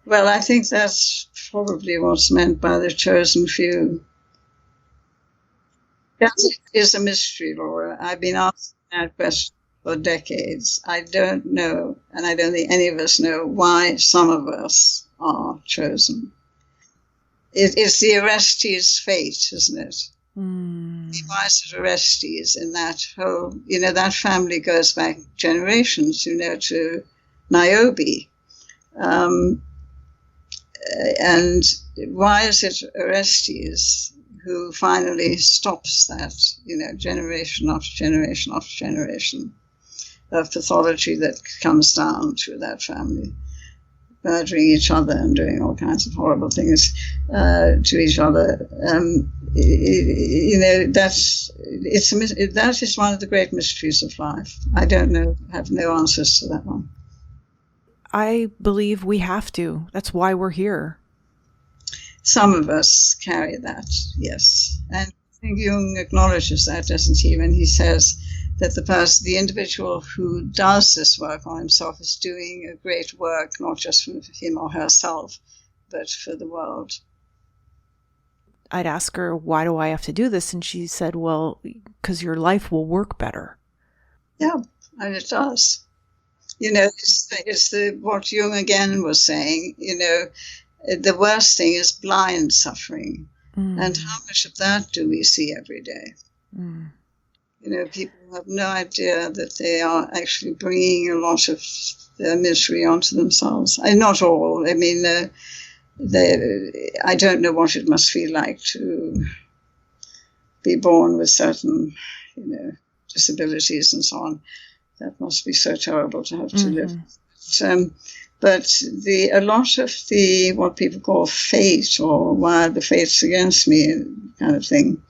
Well, I think that's probably what's meant by the chosen few. That is a mystery, Laura. I've been asking that question for decades. I don't know, and I don't think any of us know why some of us are chosen. It's the Orestes fate, isn't it? Why is it Orestes in that whole, that family goes back generations, to Niobe. And why is it Orestes who finally stops that, generation after generation after generation of pathology that comes down through that family, murdering each other and doing all kinds of horrible things to each other. That is one of the great mysteries of life. I don't know, have no answers to that one. I believe we have to. That's why we're here. Some of us carry that, yes. And I think Jung acknowledges that, doesn't he, when he says that the individual who does this work on himself is doing a great work, not just for him or herself, but for the world. I'd ask her, why do I have to do this? And she said, well, because your life will work better. Yeah, and it does. It's what Jung again was saying, the worst thing is blind suffering. And how much of that do we see every day? People have no idea that they are actually bringing a lot of their misery onto themselves. And not all. I mean, I don't know what it must feel like to be born with certain, disabilities and so on. That must be so terrible to have to live. But a lot of what people call fate, or why the fate's against me kind of thing,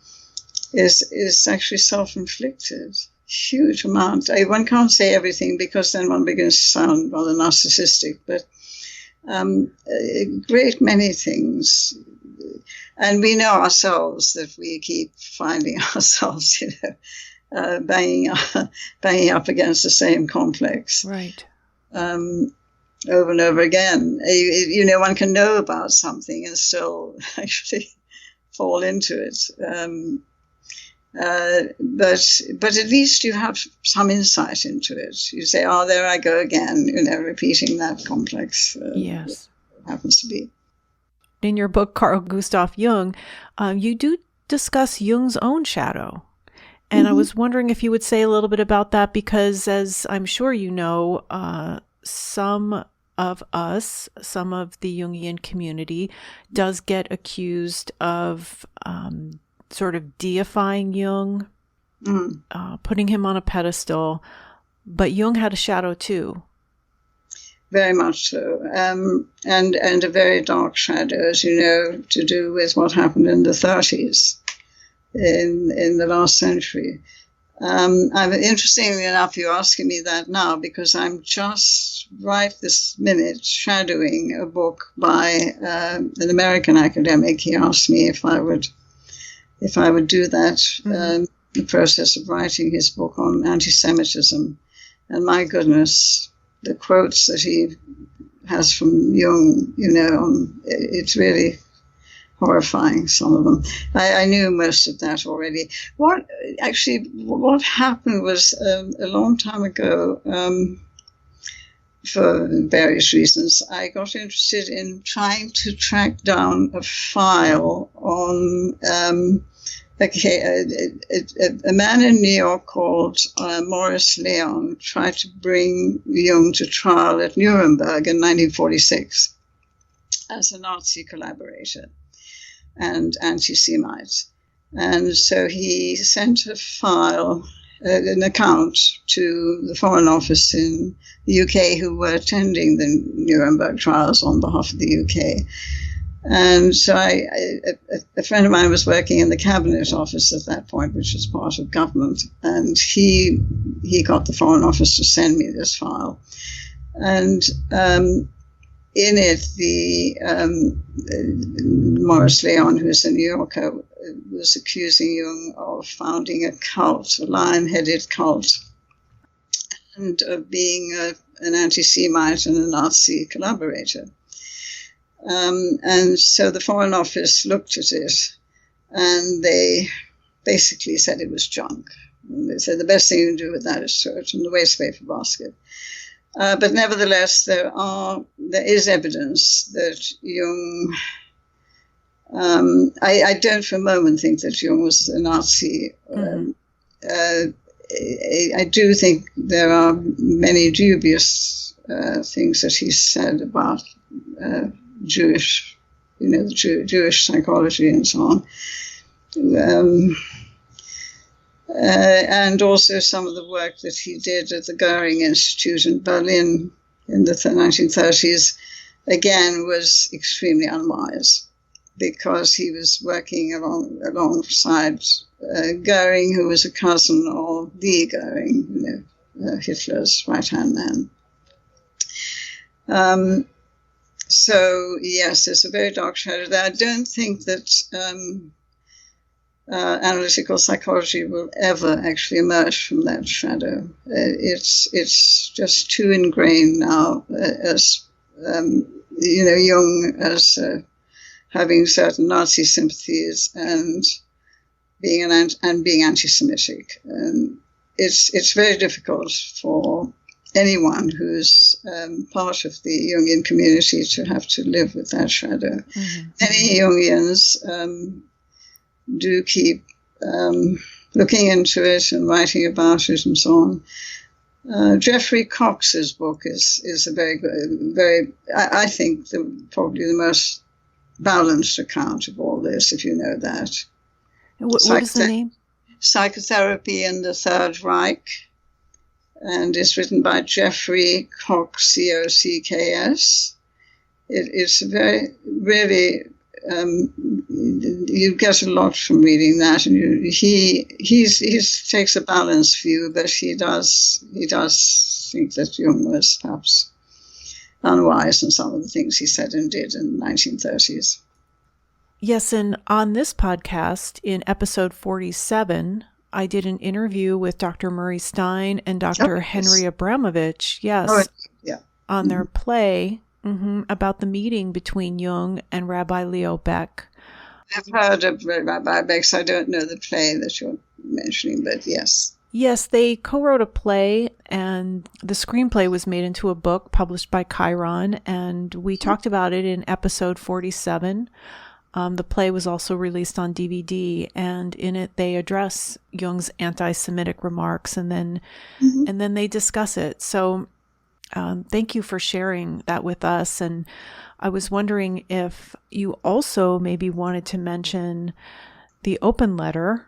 is actually self-inflicted. Huge amount. One can't say everything because then one begins to sound rather narcissistic, but a great many things. And we know ourselves that we keep finding ourselves, banging up against the same complex. Right. Over and over again. One can know about something and still actually fall into it. But at least you have some insight into it. You say, oh, there I go again, repeating that complex. Yes. Happens to be. In your book, Carl Gustav Jung, you do discuss Jung's own shadow. And I was wondering if you would say a little bit about that, because as I'm sure you know, some of the Jungian community does get accused of sort of deifying Jung, putting him on a pedestal. But Jung had a shadow too. Very much so. And a very dark shadow, as you know, to do with what happened in the 30s, in the last century. Interestingly enough, you're asking me that now because I'm just right this minute shadowing a book by an American academic. He asked me if I would do that, the process of writing his book on anti-Semitism. And my goodness, the quotes that he has from Jung, it's really horrifying, some of them. I knew most of that already. What happened was a long time ago, for various reasons, I got interested in trying to track down a file on a man in New York called Morris Leon tried to bring Jung to trial at Nuremberg in 1946 as a Nazi collaborator and anti-Semite. And so he sent a file, an account to the Foreign Office in the UK who were attending the Nuremberg trials on behalf of the UK. And so a friend of mine was working in the Cabinet Office at that point, which was part of government, and he got the Foreign Office to send me this file. And in it, Morris Leon, who's a New Yorker, was accusing Jung of founding a cult, a lion-headed cult, and of being an anti-Semite and a Nazi collaborator. And so the Foreign Office looked at it, and they basically said it was junk. And they said the best thing you can do with that is throw it in the wastepaper basket. But nevertheless, there is evidence that Jung. I don't for a moment think that Jung was a Nazi. I do think there are many dubious things that he said about Jewish, the Jewish psychology and so on. And also some of the work that he did at the Goering Institute in Berlin in the 1930s, again, was extremely unwise because he was working alongside Goering, who was a cousin of the Goering, Hitler's right-hand man. So, yes, there's a very dark shadow there. I don't think that analytical psychology will ever actually emerge from that shadow. It's just too ingrained now as, Jung as having certain Nazi sympathies and being anti-Semitic. And it's very difficult for anyone who's part of the Jungian community to have to live with that shadow. Many Jungians do keep looking into it and writing about it and so on. Geoffrey Cox's book is a very good, I think, probably the most balanced account of all this, if you know that. What is the name? Psychotherapy in the Third Reich, and it's written by Geoffrey Cox, C-O-C-K-S. It's really, you get a lot from reading that, and he takes a balanced view, but he does think that Jung was perhaps unwise in some of the things he said and did in the 1930s. Yes, and on this podcast, in episode 47, I did an interview with Dr. Murray Stein and Dr. Henry Abramovich, on their play about the meeting between Jung and Rabbi Leo Beck. I've heard of Rabbi Beck, so I don't know the play that you're mentioning, but yes. Yes, they co-wrote a play, and the screenplay was made into a book published by Chiron, and we talked about it in episode 47. The play was also released on DVD, and in it they address Jung's anti-Semitic remarks, and then they discuss it. So thank you for sharing that with us. And I was wondering if you also maybe wanted to mention the open letter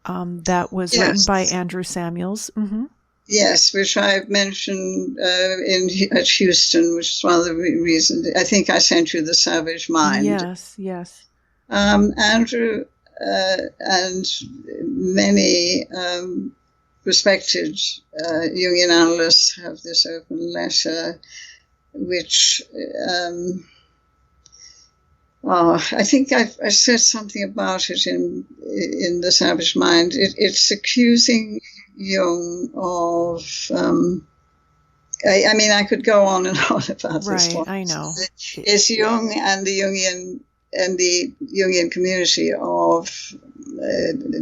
that was written by Andrew Samuels. Mm-hmm. Yes, which I mentioned at Houston, which is one of the reasons. I think I sent you The Savage Mind. Yes. Andrew and many respected Jungian analysts have this open letter, which I think I said something about it in The Savage Mind. It's accusing Jung of. I mean, I could go on and on about this one. I know. It's Jung and the Jungian community of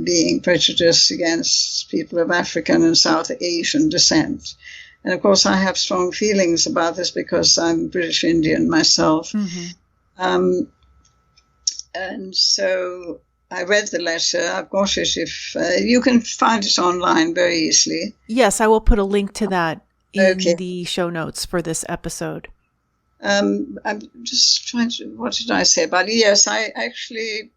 being prejudiced against people of African and South Asian descent. And of course, I have strong feelings about this because I'm British Indian myself. Mm-hmm. And so I read the letter. I've got it. If you can find it online very easily. Yes, I will put a link to that in the show notes for this episode. I'm just trying to. What did I say about it? Yes, I actually.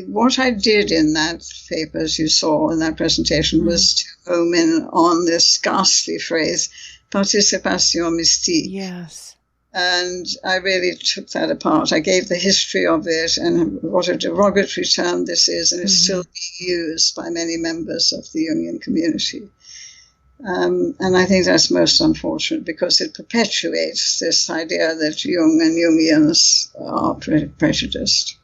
What I did in that paper, as you saw in that presentation, was to home in on this ghastly phrase, participation mystique. Yes. And I really took that apart. I gave the history of it and what a derogatory term this is, and it's still being used by many members of the Jungian community. And I think that's most unfortunate because it perpetuates this idea that Jung and Jungians are prejudiced.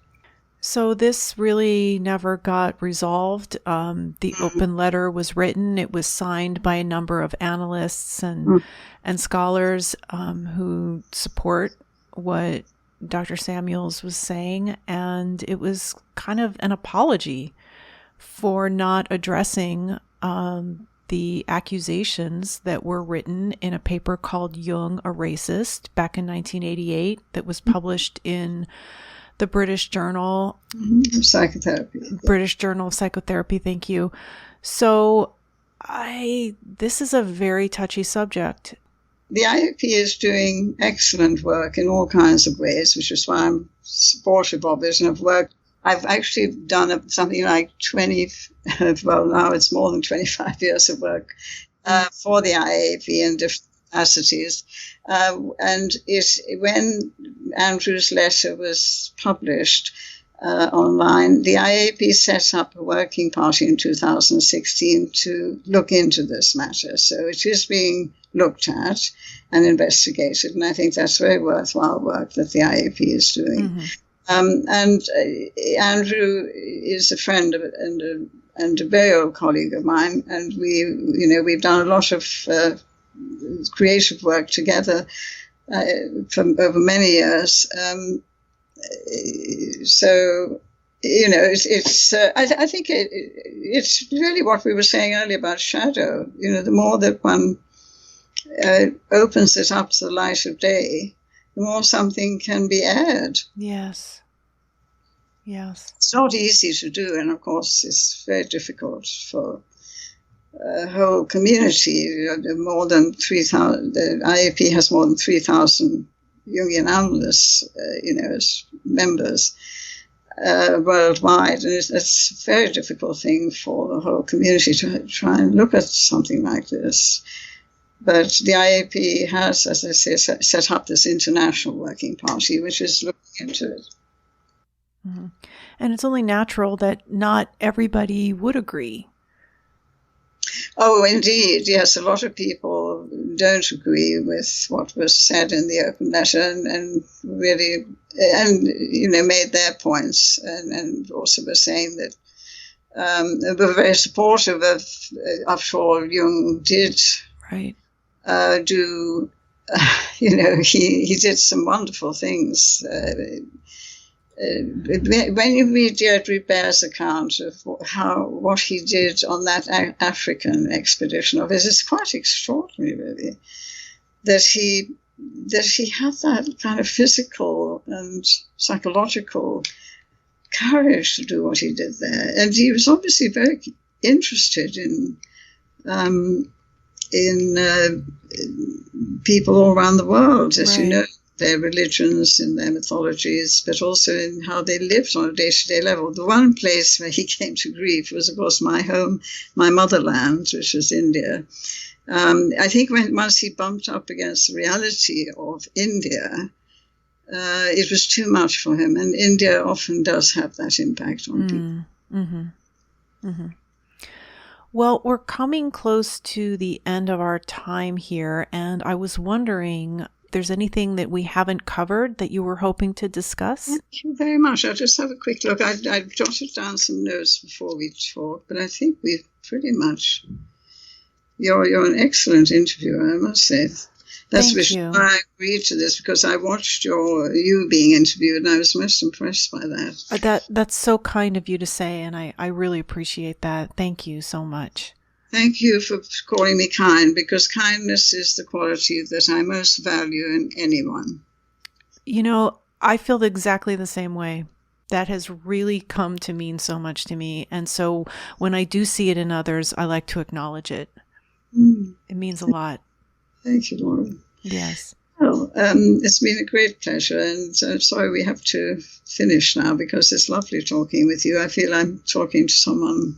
So this really never got resolved. The open letter was written. It was signed by a number of analysts and scholars who support what Dr. Samuels was saying. And it was kind of an apology for not addressing the accusations that were written in a paper called Jung, a Racist, back in 1988 that was published in the British Journal of Psychotherapy. British Journal of Psychotherapy, thank you. So this is a very touchy subject. The IAP is doing excellent work in all kinds of ways, which is why I'm supportive of it. And I've actually done something like 20, well, now it's more than 25 years of work for the IAP in different capacities. And when Andrew's letter was published online, the IAP set up a working party in 2016 to look into this matter. So it is being looked at and investigated, and I think that's very worthwhile work that the IAP is doing. And Andrew is a friend and a very old colleague of mine, and we've done a lot of creative work together over many years. So I think it's really what we were saying earlier about shadow. The more that one opens it up to the light of day, the more something can be aired. Yes. Yes. It's not easy to do, and of course it's very difficult for a whole community. More than 3,000, the IAP has more than 3,000 Jungian analysts, as members worldwide, and it's a very difficult thing for the whole community to try and look at something like this. But the IAP has, as I say, set up this international working party, which is looking into it. Mm-hmm. And it's only natural that not everybody would agree. Oh, indeed, yes. A lot of people don't agree with what was said in the open letter, and really, made their points, and also were saying that they were very supportive of. After all, Jung did do. He did some wonderful things. When you read Gerhard Adler's account of what he did on that African expedition of his, it's quite extraordinary, really, that he had that kind of physical and psychological courage to do what he did there, and he was obviously very interested in people all around the world, as you know. Their religions and their mythologies, but also in how they lived on a day-to-day level. The one place where he came to grief was, of course, my home, my motherland, which was India. I think once he bumped up against the reality of India, it was too much for him, and India often does have that impact on people. Mm-hmm. Mm-hmm. Well, we're coming close to the end of our time here, and I was wondering, there's anything that we haven't covered that you were hoping to discuss? Thank you very much. I'll just have a quick look. I've jotted down some notes before we talk, but I think we've pretty much... You're an excellent interviewer, I must say. That's why I agreed to this, because I watched you being interviewed, and I was most impressed by that. That's so kind of you to say, and I really appreciate that. Thank you so much. Thank you for calling me kind, because kindness is the quality that I most value in anyone. I feel exactly the same way. That has really come to mean so much to me. And so when I do see it in others, I like to acknowledge it. It means a lot. Thank you, Laura. Yes. Well, it's been a great pleasure, and I'm sorry we have to finish now, because it's lovely talking with you. I feel I'm talking to someone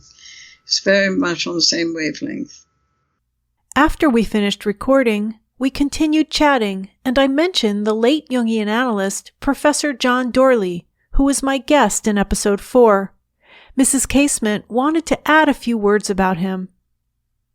who's very much on the same wavelength. After we finished recording, we continued chatting, and I mentioned the late Jungian analyst, Professor John Dourley, who was my guest in episode 4. Mrs. Casement wanted to add a few words about him.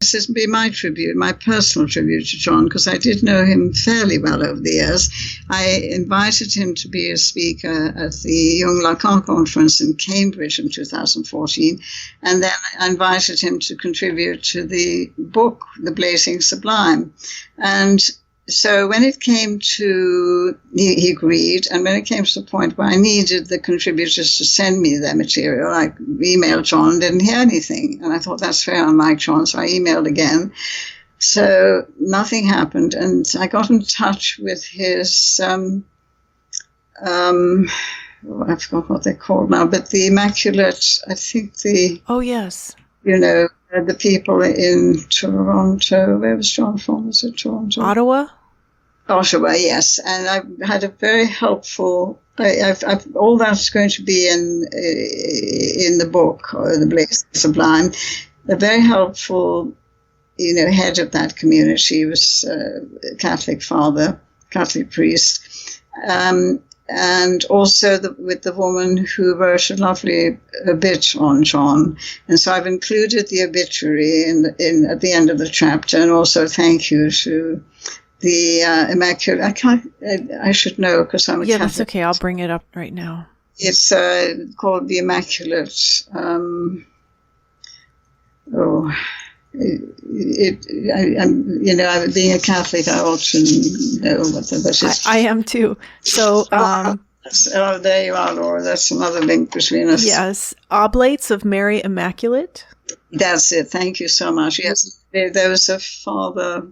This is be my tribute, my personal tribute to John, because I did know him fairly well over the years. I invited him to be a speaker at the Jung-Lacan conference in Cambridge in 2014, and then I invited him to contribute to the book, The Blazing Sublime. And so when it came to, he agreed, and when it came to the point where I needed the contributors to send me their material, I emailed John, didn't hear anything. And I thought, that's fair unlike John, so I emailed again. So nothing happened, and I got in touch with his, I forgot what they're called now, but the Immaculate, I think the... Oh, yes. The people in Toronto, where was John from? Was it Toronto? Ottawa, yes. And I've had a very helpful, all that's going to be in the book, The Blazing Sublime. A very helpful, head of that community was a Catholic father, Catholic priest. And also with the woman who wrote a lovely obit on John. And so I've included the obituary at the end of the chapter, and also thank you to the Immaculate. I should know, because I'm a Catholic. That's okay. I'll bring it up right now. It's called the Immaculate. Being a Catholic, I ought to know what that is. I am too. So, there you are, Laura. That's another link between us. Yes, Oblates of Mary Immaculate. That's it. Thank you so much. Yes, there was a father.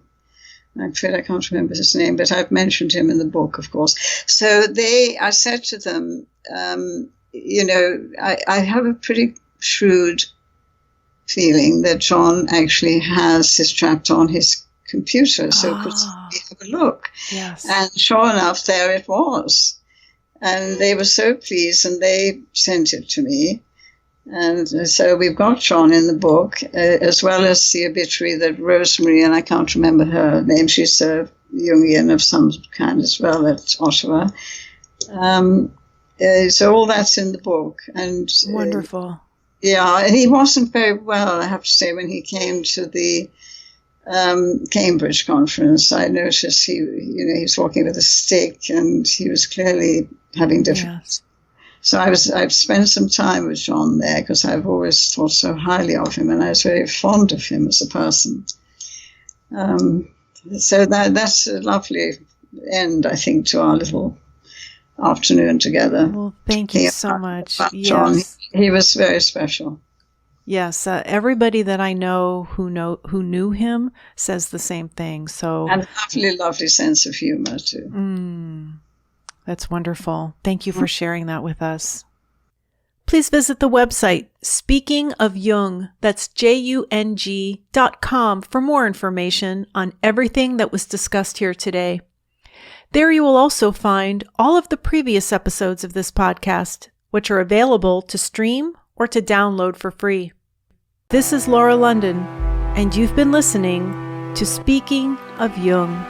I'm afraid I can't remember his name, but I've mentioned him in the book, of course. So I said to them, I have a pretty shrewd feeling that John actually has his trapped on his computer, so could we have a look? Yes. And sure enough, there it was. And they were so pleased, and they sent it to me. And so we've got John in the book, as well as the obituary that Rosemary, and I can't remember her name, she's a Jungian of some kind as well at Ottawa. So all that's in the book. And wonderful. Yeah, and he wasn't very well, I have to say, when he came to the Cambridge conference. I noticed he was walking with a stick, and he was clearly having difficulty. Yes. So I've spent some time with John there because I've always thought so highly of him, and I was very fond of him as a person. So that's a lovely end, I think, to our little afternoon together. Well, thank you so much. Yes. John, he was very special. Yes, everybody that I know who knew him says the same thing. So, and a lovely sense of humor too. That's wonderful. Thank you for sharing that with us. Please visit the website Speaking of Jung, that's JUNG.com, for more information on everything that was discussed here today. There you will also find all of the previous episodes of this podcast, which are available to stream or to download for free. This is Laura London, and you've been listening to Speaking of Jung.